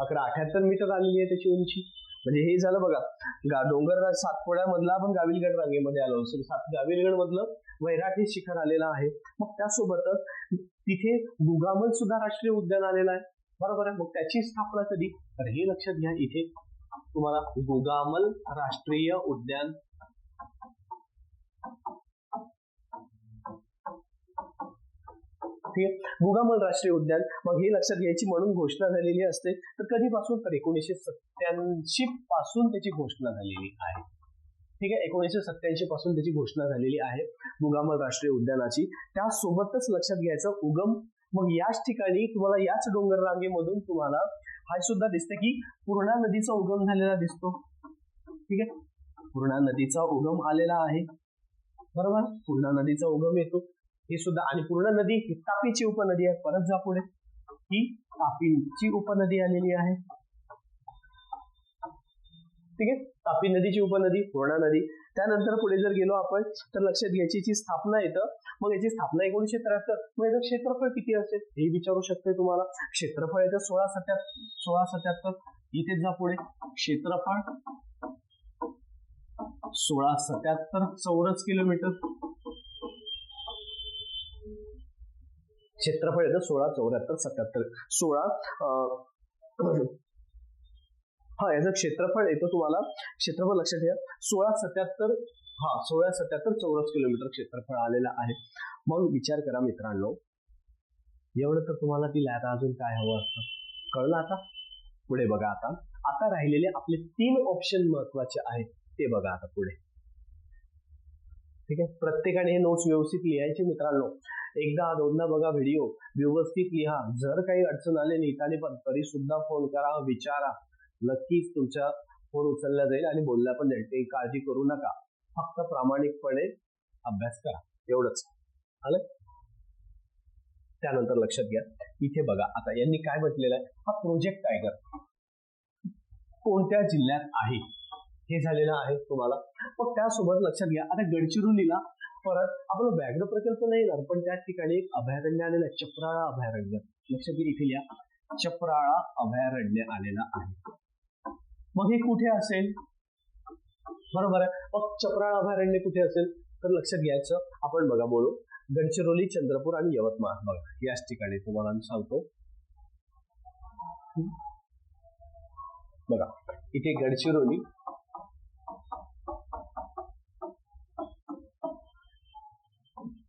1178 मीटर आलेली आहे त्याची उंची. म्हणजे हे झालं बघा, डोंगर सातपुड्यामधला आपण गाविलगड रांगेमध्ये आलो असेल, गाविलगड मधलं वैराट हे शिखर आलेलं आहे. मग त्यासोबतच तिथे गुगामल सुद्धा राष्ट्रीय उद्यान आलेलं आहे. बरोबर आहे? मग त्याची स्थापना कधी तर हे लक्षात घ्या, इथे तुम्हाला गुगामल राष्ट्रीय उद्यान ठीक आहे, गुगामल राष्ट्रीय उद्यान. मग हे लक्षात घ्यायची म्हणून घोषणा झालेली असते. तर कधीपासून तर 1987 पासून त्याची घोषणा झालेली आहे. ठीक आहे, 1987 पासून त्याची घोषणा झालेली आहे गुगामल राष्ट्रीय उद्यानाची. त्यासोबतच लक्षात घ्यायचं उगम, मग याच ठिकाणी तुम्हाला याच डोंगर रांगेमधून तुम्हाला हा सुद्धा दिसतं की पूर्णा नदीचा उगम झालेला दिसतो. ठीक आहे, पूर्णा नदीचा उगम आलेला आहे. बरोबर, पूर्णा नदीचा उगम येतो हे सुद्धा. आणि पूर्णा नदी ही तापीची उपनदी आहे. परत जा पुढे, ही तापीची उपनदी आलेली आहे. ठीक आहे, तापी नदीची उपनदी पूर्णा नदी. त्यानंतर पुढे जर गेलो आपण तर लक्षात घ्यायची याची स्थापना येतं. मग याची स्थापना 1973. मग याचं क्षेत्रफळ किती असेल हे विचारू शकते तुम्हाला. क्षेत्रफळ येतं 1677. इथेच जा पुढे, क्षेत्रफळ 1677 चौरस किलोमीटर. क्षेत्रफळ येतं 16 याचं क्षेत्रफळ येतं तुम्हाला, क्षेत्रफळ लक्षात घ्या 1677 चौरस किलोमीटर क्षेत्रफळ आलेलं आहे. मग विचार करा मित्रांनो, एवढं तर तुम्हाला दिलं, आता अजून काय हवं असतं कळलं. आता पुढे बघा, आता राहिलेले आपले 3 ऑप्शन महत्वाचे आहेत ते बघा आता पुढे. ठीक आहे, प्रत्येकाने हे नोट्स व्यवस्थित लिहायचे मित्रांनो. एकदा दोनदा बघा व्हिडिओ, व्यवस्थित लिहा. जर काही अडचण आली लिहिताना पण तरी सुद्धा फोन करा, विचारा, नक्कीच तुमच्या फोन उचलला जाईल आणि बोलला पण जाईल. काही काळजी करू नका, फक्त प्रामाणिकपणे अभ्यास करा, एवढंच. आलं? त्यानंतर लक्षात घ्या, इथे बघा आता यांनी काय म्हटलेलं आहे, हा प्रोजेक्ट टायगर कोणत्या जिल्ह्यात आहे हे झालेलं आहे तुम्हाला. मग त्यासोबत लक्षात घ्या, आता गडचिरोलीला परत आपलं व्याघ्र प्रकल्प नाही येणार, पण त्या ठिकाणी एक अभयारण्य आलेलं आहे, चप्राळा अभयारण्य. लक्षात घ्या, इथे लिहा चप्राळा अभयारण्य आलेलं आहे. मग हे कुठे असेल, बरोबर आहे. मग चप्राळा अभयारण्य कुठे असेल तर लक्षात घ्यायचं, आपण बघा बोलू गडचिरोली, चंद्रपूर आणि यवतमाळ. बघा याच ठिकाणी तुम्हाला मी सांगतो. बघा इथे गडचिरोली,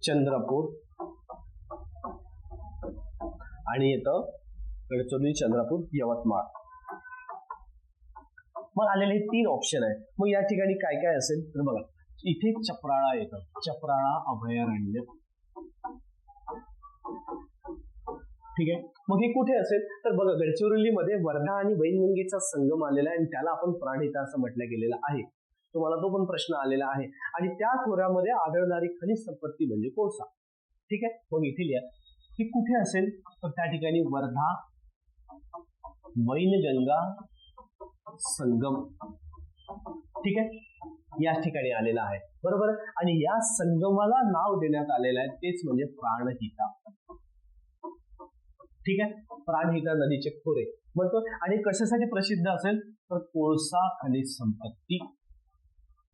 चंद्रपूर आणि येतं गडचिरोली, चंद्रपूर, यवतमाळ. मग आलेले 3 ऑप्शन आहे. मग या ठिकाणी काय काय असेल तर बघा इथे चप्राळा येतं, चप्राळा अभयारण्य. ठीक आहे. मग हे कुठे असेल तर बघा गडचिरोलीमध्ये वर्धा आणि वैनगंगेचा संगम आलेला आहे आणि त्याला आपण प्राणहिता असं म्हटलं गेलेलं आहे. तुम्हाला तो पण प्रश्न आलेला आहे. आणि त्या खोऱ्यामध्ये आढळणारी खनिज संपत्ती म्हणजे कोळसा. ठीक आहे. मग इथे लिहा ही कुठे असेल तर त्या ठिकाणी वर्धा वैनगंगा संगम. ठीक आहे, या ठिकाणी आलेला आहे, बरोबर. आणि या संगमाला नाव देण्यात आलेलं आहे तेच म्हणजे प्राणहिता. ठीक आहे, प्राणहिता नदीचे खोरे म्हणतो. आणि कशासाठी प्रसिद्ध असेल तर कोळसा खनिज संपत्ती,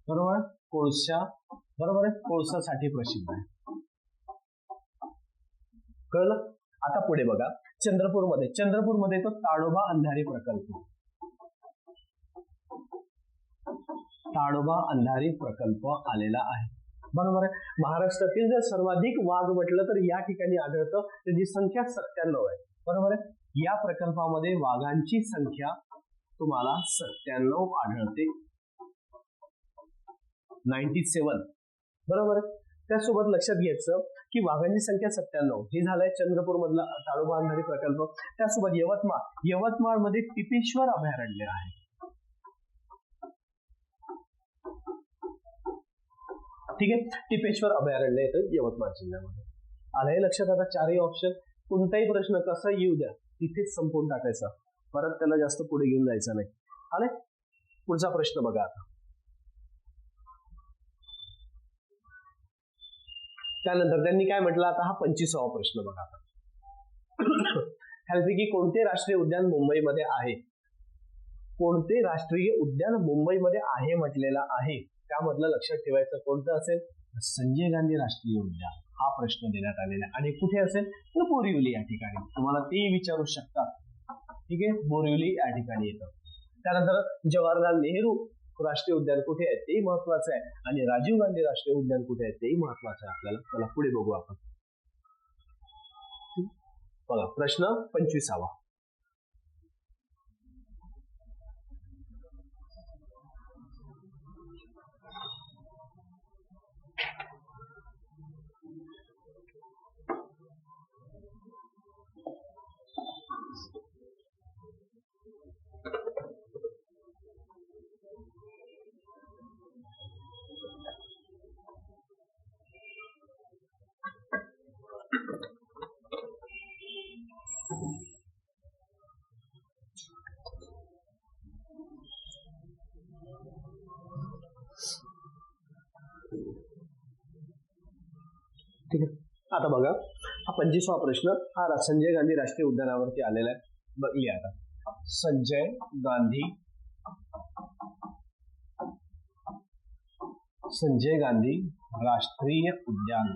बरोबर. कोळसा, बरोबर आहे, कोळसासाठी प्रसिद्ध आहे. कळलं. आता पुढे बघा चंद्रपूरमध्ये तो ताडोबा अंधारी प्रकल्प, ताडोबा अंधारी प्रकल्प आलेला आहे, बरोबर आहे. महाराष्ट्रातील जर सर्वाधिक वाघ म्हटलं तर या ठिकाणी आढळतं, त्याची संख्या 97 आहे, बरोबर आहे. या प्रकल्पामध्ये वाघांची संख्या तुम्हाला 97 आढळते, 97, बरोबर आहे. त्यासोबत लक्षात घ्यायचं की वाघांची संख्या 97 हे झालंय चंद्रपूर मधला ताडोबा अंधारी प्रकल्प. त्यासोबत यवतमाळ मध्ये टिपेश्वर अभयारण्य आहे. ठीक आहे, टिपेश्वर अभयारण्य येतं यवतमाळ जिल्ह्यामध्ये. आलंय लक्षात. आता 4ही ऑप्शन, कोणताही प्रश्न कसा येऊ द्या तिथेच संपवून टाकायचा, परत त्याला जास्त पुढे घेऊन जायचं नाही. आलंय. पुढचा प्रश्न बघा आता. त्यानंतर त्यांनी काय म्हटलं, आता हा 25वा प्रश्न बघा आता. ह्यापैकी कोणते राष्ट्रीय उद्यान मुंबईमध्ये आहे, कोणते राष्ट्रीय उद्यान मुंबईमध्ये आहे म्हटलेलं आहे, त्यामधलं लक्षात ठेवायचं कोणतं असेल, संजय गांधी राष्ट्रीय उद्यान हा प्रश्न देण्यात आलेला आहे. आणि कुठे असेल तर बोरिवली या ठिकाणी, तुम्हाला ते विचारू शकतात. ठीक आहे, बोरिवली या ठिकाणी येतं. त्यानंतर जवाहरलाल नेहरू राष्ट्रीय उद्यान कुठे आहे तेही महत्वाचं आहे, आणि राजीव गांधी राष्ट्रीय उद्यान कुठे आहे तेही महत्वाचं आहे आपल्याला. चला पुढे बघू आपण. बघा प्रश्न 25वा. ठीक आहे, आता बघा हा 25वा प्रश्न हा संजय गांधी राष्ट्रीय उद्यानावरती आलेला आहे. बघली आता संजय गांधी राष्ट्रीय उद्यान.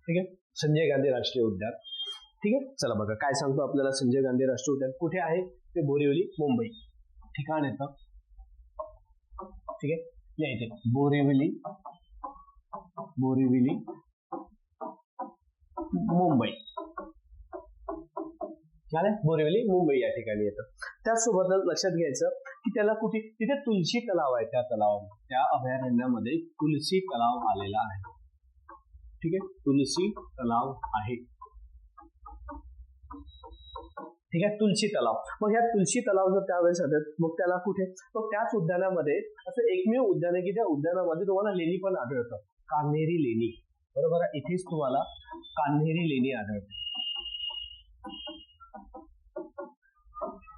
ठीक आहे, संजय गांधी राष्ट्रीय उद्यान. ठीक आहे, चला बघा काय सांगतो आपल्याला. संजय गांधी राष्ट्रीय उद्यान कुठे आहे ते बोरिवली मुंबई ठिकाण येतं. ठीक आहे, या इथे बोरिवली मुंबई झालं, बोरिवली मुंबई या ठिकाणी येतं. त्यासोबत लक्षात घ्यायचं की त्याला कुठे, तिथे तुलसी तलाव आहे, त्या अभयारण्यामध्ये तुलसी तलाव आलेला आहे. ठीक आहे, तुलसी तलाव आहे. ठीक आहे, तुलसी तलाव. मग ह्या तुलसी तलाव जर त्यावेळेस आढळत, मग त्याला कुठे, तो त्याच उद्यानामध्ये असं एकमेव उद्यान आहे की त्या उद्यानामध्ये तुम्हाला लेणी पण आढळतं, कान्हेरी लेणी. बरोबर आहे. इथेच तुम्हाला कान्हेरी लेणी आढळते.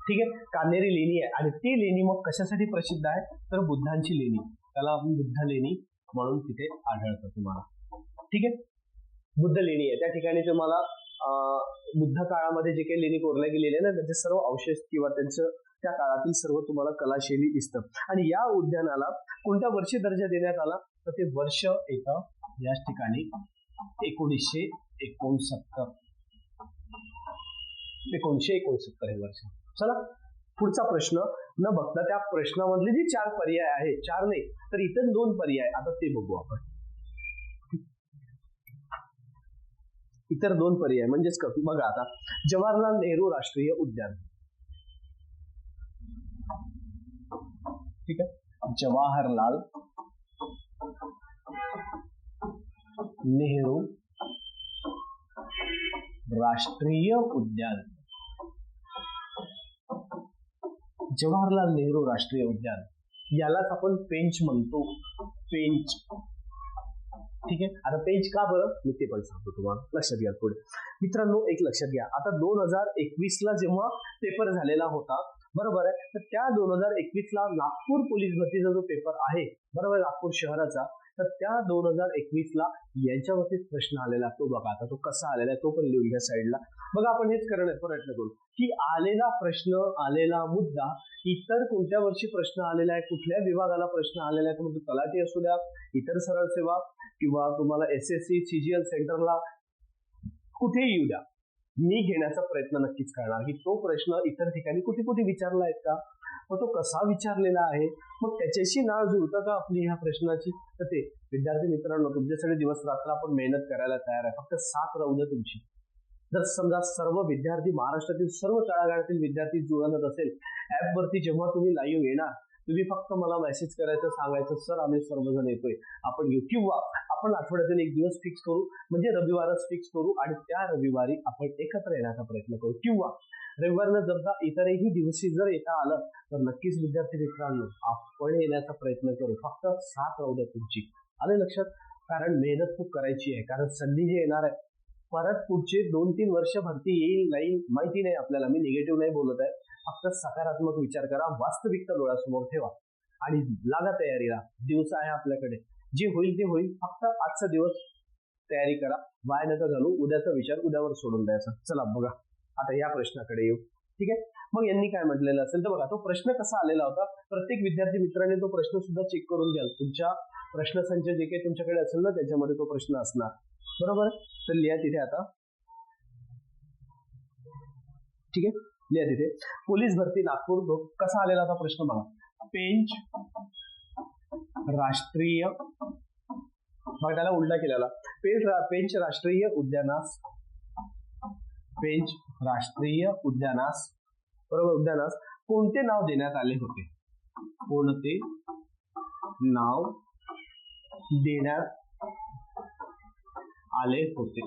ठीक आहे, कान्हेरी लेणी आहे आणि ती लेणी मग कशासाठी प्रसिद्ध आहे तर बुद्धांची लेणी, त्याला आपण बुद्ध लेणी म्हणून तिथे आढळतं तुम्हाला. ठीक आहे, बुद्ध लेणी आहे त्या ठिकाणी तुम्हाला बुद्ध काळामध्ये जे काही लेणी कोरल्या गेलेले ना त्याचे सर्व अवशेष किंवा त्यांचं त्या काळातील सर्व तुम्हाला कलाशैली दिसतं. आणि या उद्यानाला कोणत्या वर्षी दर्जा देण्यात आला तर ते वर्ष येतं याच ठिकाणी 1969. 1969 हे वर्ष. चला पुढचा प्रश्न न बघता त्या प्रश्नामधले जे 4 पर्याय आहे, 4 नाही तर इतर 2 पर्याय आता ते बघू आपण. इतर 2 पर्याय म्हणजेच बघा आता जवाहरलाल नेहरू राष्ट्रीय उद्यान. ठीक आहे, जवाहरलाल नेहरू राष्ट्रीय उद्यान. जवाहरलाल नेहरू राष्ट्रीय उद्यान यालाच आपण पेंच म्हणतो, पेंच. ठीक आहे, आता पेंच का बरं मी ते पण सांगतो तुम्हाला, लक्षात घ्या. पुढे मित्रांनो एक लक्षात घ्या, आता 2021 ला जेव्हा पेपर झालेला होता बरोबर आहे, तर त्या 2021 ला नागपूर पोलीस भरतीचा जो पेपर आहे बरोबर, नागपूर शहराचा, तर त्या 2021 ला यांच्यावरतीच प्रश्न आलेला. तो बघा आता तो कसा आलेला आहे तो पण लिहून घ्या साईडला. बघा आपण हेच करण्याचा प्रयत्न करू की आलेला प्रश्न, आलेला मुद्दा इतर कोणत्या वर्षी प्रश्न आलेला आहे, कुठल्या विभागाला प्रश्न आलेला आहे, म्हणजे तलाठी असू द्या, इतर सरळ सेवा किंवा तुम्हाला SSC CGL सेंटरला कुठेही येऊ द्या, मी घेण्याचा प्रयत्न नक्कीच करणार की तो प्रश्न इतर ठिकाणी कुठे कुठे विचारला आहे का, मग तो कसा विचारलेला आहे, मग त्याच्याशी नाळ जुळतं का आपली ह्या प्रश्नाची. तर ते विद्यार्थी मित्रांनो तुमच्यासाठी दिवस रात्र आपण मेहनत करायला तयार आहे, फक्त साथ राहू द्या तुमची. जर समजा सर्व विद्यार्थी महाराष्ट्रातील सर्व तळागाळातील विद्यार्थी जुळत असेल ऍप वरती, जेव्हा तुम्ही लाईव्ह येणार तुम्ही फक्त मला मेसेज करायचं, सांगायचं सर आम्ही सर्वजण येतोय, आपण येऊ, किंवा आपण आठवड्यातून एक दिवस फिक्स करू, म्हणजे रविवारच फिक्स करू आणि त्या रविवारी आपण एकत्र येण्याचा प्रयत्न करू, किंवा रविवारनं जर इतरही दिवशी जर येता आलं तर नक्कीच विद्यार्थी मित्रांनो आपण येण्याचा प्रयत्न करू, फक्त साथ राहू द्या तुमची. आले लक्षात, कारण मेहनत खूप करायची आहे, कारण संधी जी येणार आहे परत पुढचे 2-3 वर्ष भरती येईल नाही माहिती नाही आपल्याला, मी निगेटिव्ह नाही बोलत आहे, फक्त सकारात्मक विचार करा, वास्तविकता डोळ्यासमोर ठेवा आणि लागा तयारीला. दिवस आहे आपल्याकडे, जे होईल ते होईल, फक्त आजचा दिवस तयारी करा, वाया नका घालू, उद्याचा विचार उद्यावर सोडून द्यायचा. चला बघा आता या प्रश्नाकडे येऊ. ठीक आहे, मग यांनी काय म्हटलेलं असेल तर बघा तो प्रश्न कसा आलेला होता, प्रत्येक विद्यार्थी मित्रांनी तो प्रश्न सुद्धा चेक करून घ्याल. तुमच्या प्रश्नसंच जे काही तुमच्याकडे असेल ना त्याच्यामध्ये तो प्रश्न असणार बरोबर. तर लिहा तिथे आता. ठीक आहे, लिहा तिथे पोलीस भरती नागपूर कसा आलेला होता प्रश्न बघा. पेंच राष्ट्रीय, मग त्याला उलटा केलेला, पेंच राष्ट्रीय उद्यानास, पेंच राष्ट्रीय उद्यानास बरोबर, उद्यानास कोणते नाव देण्यात आले होते, कोणते नाव देण्यात आले होते.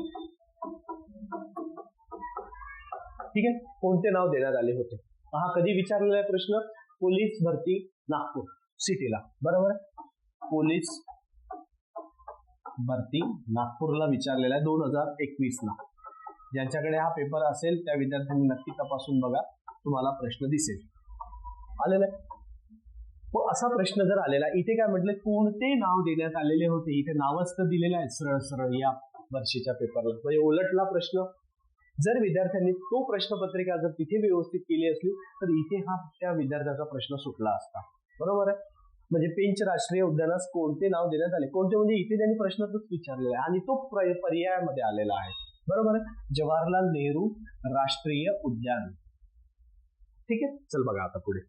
ठीक आहे, कोणते नाव देण्यात आले होते. हा कधी विचारलेला आहे प्रश्न, पोलीस भरती नागपूर सिटीला बरोबर, पोलीस भरती नागपूरला विचारलेला आहे 2021 ला. ज्यांच्याकडे हा पेपर असेल त्या विद्यार्थ्यांनी नक्की तपासून बघा, तुम्हाला प्रश्न दिसेल आलेला आहे. मग असा प्रश्न जर आलेला, इथे काय म्हटलं कोणते नाव देण्यात आलेले होते, इथे नावच तर दिलेलं आहे सरळ सरळ या वर्षीच्या पेपरला, म्हणजे उलटला प्रश्न. जर विद्यार्थ्यांनी तो प्रश्नपत्रिका जर तिथे व्यवस्थित केली असली तर इथे हा त्या विद्यार्थ्याचा प्रश्न सुटला असता बरोबर आहे. म्हणजे पेंच राष्ट्रीय उद्यानास कोणते नाव देण्यात आले, कोणते म्हणजे इथे त्यांनी प्रश्नच विचारलेला आहे आणि तो पर्यायामध्ये आलेला आहे बरोबर आहे, जवाहरलाल नेहरू राष्ट्रीय उद्यान. ठीक आहे, चल बघा आता पुढे.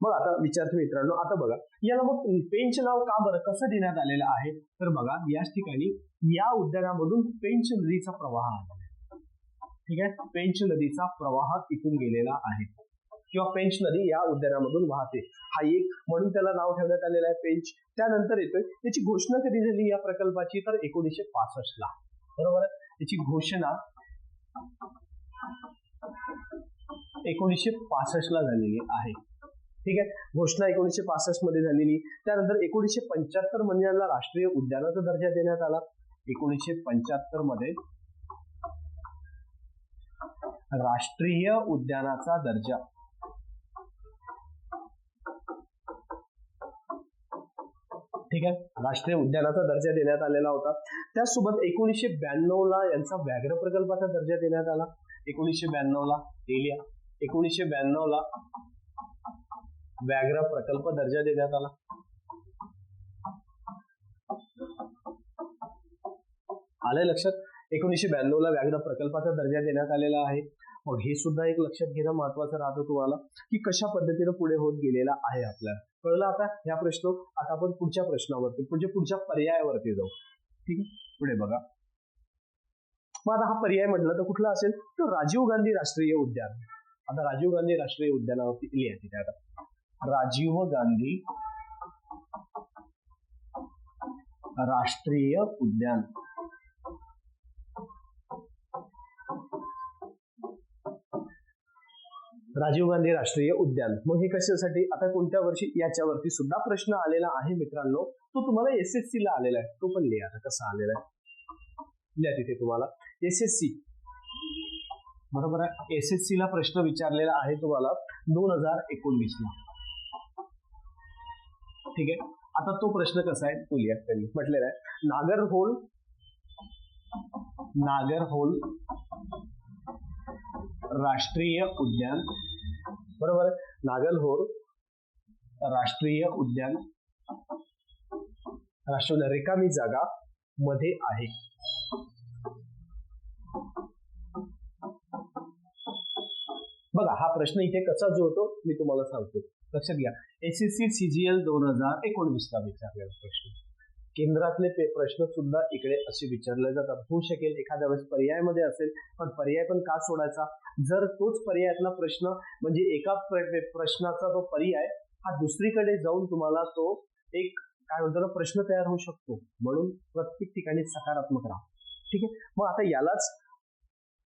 मग आता विद्यार्थी मित्रांनो आता बघा याला मग पेंच नाव का बरं कसं देण्यात आलेलं आहे, तर बघा याच ठिकाणी या उद्यानामधून पेंच नदीचा प्रवाह आला. ठीक आहे, पेंच नदीचा प्रवाह इथून गेलेला आहे किंवा पेंच नदी या उद्यानामधून वाहते, हा एक म्हणून त्याला नाव ठेवण्यात आलेलं आहे पेंच. त्यानंतर येतोय त्याची घोषणा कधी झाली या प्रकल्पाची, तर 1965 ला बरोबर. त्याची घोषणा 1965 ला झालेली आहे. ठीक आहे. घोषणा 1965 मध्ये झालेली. त्यानंतर 1975 मध्ये याला राष्ट्रीय उद्यानाचा दर्जा देण्यात आला. 1975 मध्ये राष्ट्रीय उद्यानाचा दर्जा. ठीक आहे, राष्ट्रीय उद्यानाचा दर्जा देण्यात आलेला होता. त्यासोबत 1992 ला यांचा व्याघ्र प्रकल्पाचा दर्जा देण्यात आला. 1992 ला 1992 ला व्याघ्र प्रकल्प दर्जा देण्यात आला. आलंय लक्षात. 1992 ला व्याघ्र प्रकल्पाचा दर्जा देण्यात आलेला आहे. मग हे सुद्धा एक लक्षात घेणं महत्वाचं राहतं तुम्हाला की कशा पद्धतीने पुढे होत गेलेला आहे आपल्याला. कळलं आता ह्या प्रश्न. आता आपण पुढच्या प्रश्नावरती म्हणजे पुढच्या पर्यायावरती जाऊ. ठीक आहे, पुढे बघा. मग आता हा पर्याय म्हटलं तर कुठला असेल तर राजीव गांधी राष्ट्रीय उद्यान. आता राजीव गांधी राष्ट्रीय उद्यानावरती लिहा तिथे. आता राजीव गांधी राष्ट्रीय उद्यान. राजीव गांधी राष्ट्रीय उद्यान. मग हे कशासाठी, आता कोणत्या वर्षी, याच्यावरती सुद्धा प्रश्न आलेला आहे मित्रांनो. तो तुम्हाला SSC ला आलेला आहे. तो पण लिहा आता कसा आलेला आहे. लिहा तिथे तुम्हाला SSC. बरोबर आहे. SSC ला प्रश्न विचारलेला आहे तुम्हाला 2019 ला. ठीक आहे. आता तो प्रश्न कसा आहे तो लिहा. त्यांनी म्हटलेला आहे नागरहोल राष्ट्रीय उद्यान. बरोबर आहे. नागरहोल राष्ट्रीय उद्यान रिकामी जागा मध्ये आहे. बघा हा प्रश्न इथे कसा जुळतो मी तुम्हाला सांगतो. लक्षात घ्या. SSC CGL 2019 ला विचारलेला प्रश्न. केंद्रातले प्रश्न सुद्धा इकडे असे विचारले जातात. होऊ शकेल एखाद्या वेळेस पर्यायामध्ये असेल, पण पर्याय पण का सोडायचा. जर तोच पर्यायातला प्रश्न म्हणजे एका प्रश्नाचा तो पर्याय हा दुसरीकडे जाऊन तुम्हाला तो एक काय म्हणतो ना प्रश्न तयार होऊ शकतो. म्हणून प्रत्येक ठिकाणी सकारात्मक राहा. ठीक आहे. मग आता यालाच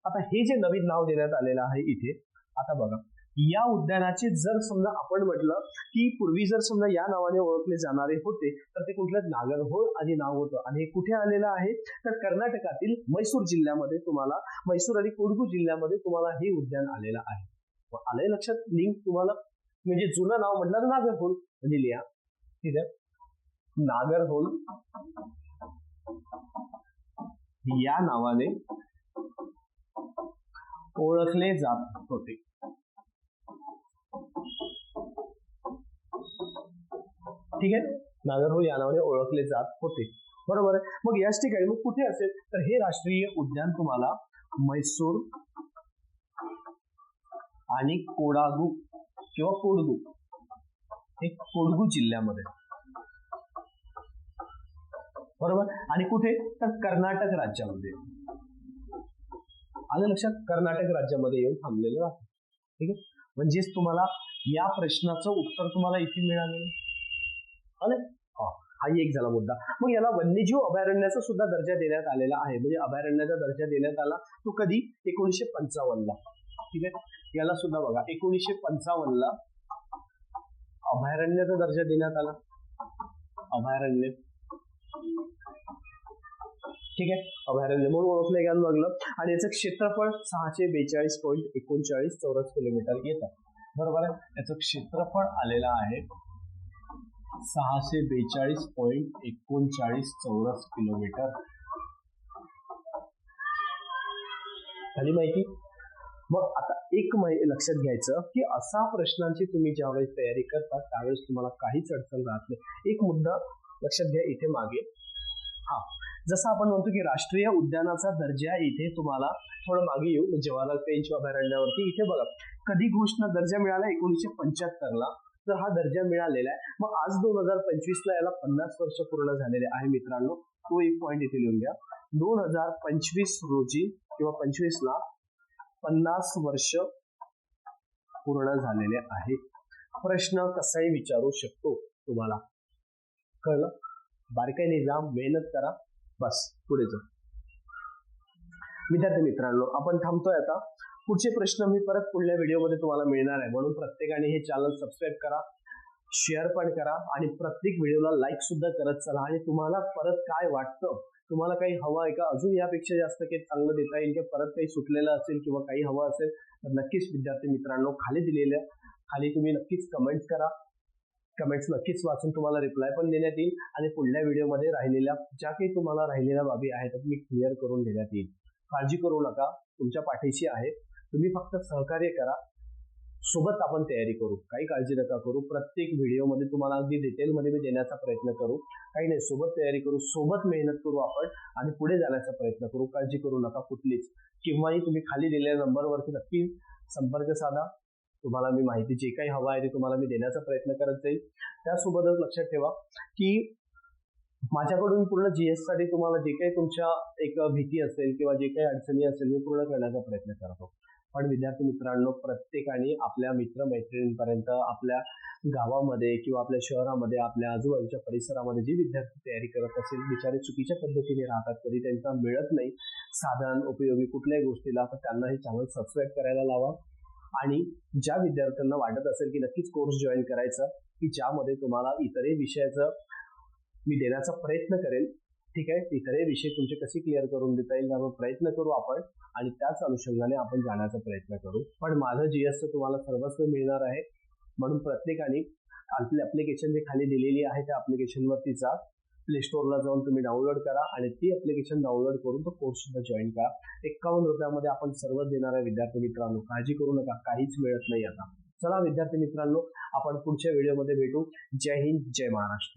आता हे जे नवीन नाव देण्यात आलेलं आहे इथे. आता बघा या उद्यानाचे जर समजा आपण म्हटलं की पूर्वी जर समजा या नावाने ओळखले जाणारे होते तर ते कुठलं नागरहोळ आधी नाव होतं. आणि हे कुठे आलेलं आहे तर कर्नाटकातील मैसूर जिल्ह्यामध्ये तुम्हाला मैसूर आणि कोडगू जिल्ह्यामध्ये तुम्हाला हे उद्यान आलेलं आहे. आलंय लक्षात. लिंक तुम्हाला म्हणजे जुनं नाव म्हटलं तर नागरहोळ म्हणजे लिहा. ठीक आहे. नागरहोळ या नावाने ओळखले जात होते. ठीक आहे. नागरहोळ या नावाने ओळखले जात होते. बरोबर आहे. मग याच ठिकाणी मग कुठे असेल तर हे राष्ट्रीय उद्यान तुम्हाला मैसूर आणि कोडागू किंवा कोडगू हे कोडगू जिल्ह्यामध्ये. बरोबर. आणि कुठे तर कर्नाटक राज्यामध्ये. आलं लक्षात. कर्नाटक राज्यामध्ये येऊन थांबलेलं आहे. ठीक आहे. म्हणजेच तुम्हाला या प्रश्नाचं उत्तर तुम्हाला इथे मिळालेलं. हा एक झाला मुद्दा. मग याला वन्यजीव अभयारण्याचा सुद्धा दर्जा देण्यात आलेला आहे. म्हणजे अभयारण्याचा दर्जा देण्यात आला तो कधी 1955 ला. ठीक आहे. याला सुद्धा बघा 1955 ला अभयारण्याचा दर्जा देण्यात आला. अभयारण्य. ठीक आहे. अभयारण्य म्हणून ओळखलं गेलं लागलं. आणि याचं क्षेत्रफळ 642.39 चौरस किलोमीटर येतं. बरोबर आहे. याचं क्षेत्रफळ आलेलं आहे 642.39 चौरस किलोमीटर. झाली माहिती. मग आता एक लक्षात घ्यायचं की असा प्रश्नांची तुम्ही ज्यावेळेस तयारी करता त्यावेळेस तुम्हाला काहीच अडचण राहत नाही. एक मुद्दा लक्षात घ्या इथे मागे. हा जसं आपण म्हणतो की राष्ट्रीय उद्यानाचा दर्जा इथे तुम्हाला थोडं मागे येऊ जवाहरलाल पेंच अभयारण्यावरती. इथे बघा कधी घोषणा दर्जा मिळाला 1975 ला. तर हा दर्जा मिळालेला आहे. मग आज 2025 ला याला 50 वर्ष पूर्ण झालेले आहे मित्रांनो. तो एक पॉईंट इथे लिहून घ्या. 2025 रोजी किंवा 25 ला 50 वर्ष पूर्ण झालेले आहे. प्रश्न कसाही विचारू शकतो तुम्हाला. कळलं. बारकाईने जा, मेहनत करा, बस पुढे जा. विद्यार्थी मित्रांनो आपण थांबतोय आता. पुढचे प्रश्न मी परत पुढल्या व्हिडिओमध्ये तुम्हाला मिळणार आहे, म्हणून प्रत्येकाने हे चॅनल सबस्क्राईब करा, शेअर पण करा आणि प्रत्येक व्हिडिओला लाईक सुद्धा करत चला. आणि तुम्हाला परत काय वाटतं, तुम्हाला काही हवं आहे का, अजून यापेक्षा जास्त काही चांगलं देता येईल किंवा परत काही सुटलेलं असेल किंवा काही हवं असेल तर नक्कीच विद्यार्थी मित्रांनो खाली तुम्ही नक्कीच कमेंट्स करा. कमेंट्स नक्कीच वाचून तुम्हाला रिप्लाय पण देण्यात येईल आणि पुढल्या व्हिडिओमध्ये राहिलेल्या ज्या काही तुम्हाला राहिलेल्या बाबी आहेत त्या मी क्लिअर करून देण्यात येईल. काळजी करू नका, तुमच्या पाठीशी आहे. तुम्ही फक्त सहकार्य करा, सोबत आपण तयारी करू. काही काळजी नका करू. प्रत्येक व्हिडिओमध्ये तुम्हाला अगदी डिटेलमध्ये मी देण्याचा प्रयत्न करू. काही नाही, सोबत तयारी करू, सोबत मेहनत करू आपण आणि पुढे जाण्याचा प्रयत्न करू. काळजी करू नका कुठलीच. किंवाही तुम्ही खाली दिलेल्या नंबरवरती नक्की संपर्क साधा. तुम्हाला मी माहिती जे काही हवं आहे ते तुम्हाला मी देण्याचा प्रयत्न करत जाईल. त्यासोबतच लक्षात ठेवा की माझ्याकडून पूर्ण GS साठी तुम्हाला जे काही तुमच्या एक भीती असेल किंवा जे काही अडचणी असेल मी पूर्ण करण्याचा प्रयत्न करतो. पण विद्यार्थी मित्रांनो, प्रत्येकाने आपल्या मित्रमैत्रिणींपर्यंत, आपल्या गावामध्ये किंवा आपल्या शहरामध्ये, आपल्या आजूबाजूच्या परिसरामध्ये जे विद्यार्थी तयारी करत असेल, बिचारे चुकीच्या पद्धतीने राहतात, कधी त्यांचा मिळत नाही साधन उपयोगी कुठल्याही गोष्टीला, तर त्यांना हे चॅनल सबस्क्राईब करायला लावा. आणि ज्या विद्यार्थ्यांना वाटत असेल की नक्कीच कोर्स जॉईन करायचा की ज्यामध्ये तुम्हाला इतरही विषयाचं मी देण्याचा प्रयत्न करेल, ठीक आहे, इतरही विषय तुमचे कसे क्लिअर करून देता येईल यावर प्रयत्न करू आपण आणि त्याच अनुषंगाने आपण जाण्याचा प्रयत्न करू. पण माझं GS तुम्हाला सर्वस्व मिळणार आहे, म्हणून प्रत्येकाने आपली ऍप्लिकेशन जे खाली दिलेली आहे त्या ऍप्लिकेशनवरती जा, प्ले स्टोअरला जाऊन तुम्ही डाउनलोड करा आणि ती ऍप्लिकेशन डाउनलोड करून तो कोर्स सुद्धा जॉईन करा. 51 रुपयामध्ये आपण सर्व देणार आहे विद्यार्थी मित्रांनो. काळजी करू नका, काहीच मिळत नाही आता. चला विद्यार्थी मित्रांनो, आपण पुढच्या व्हिडिओमध्ये भेटू. जय हिंद, जय महाराष्ट्र.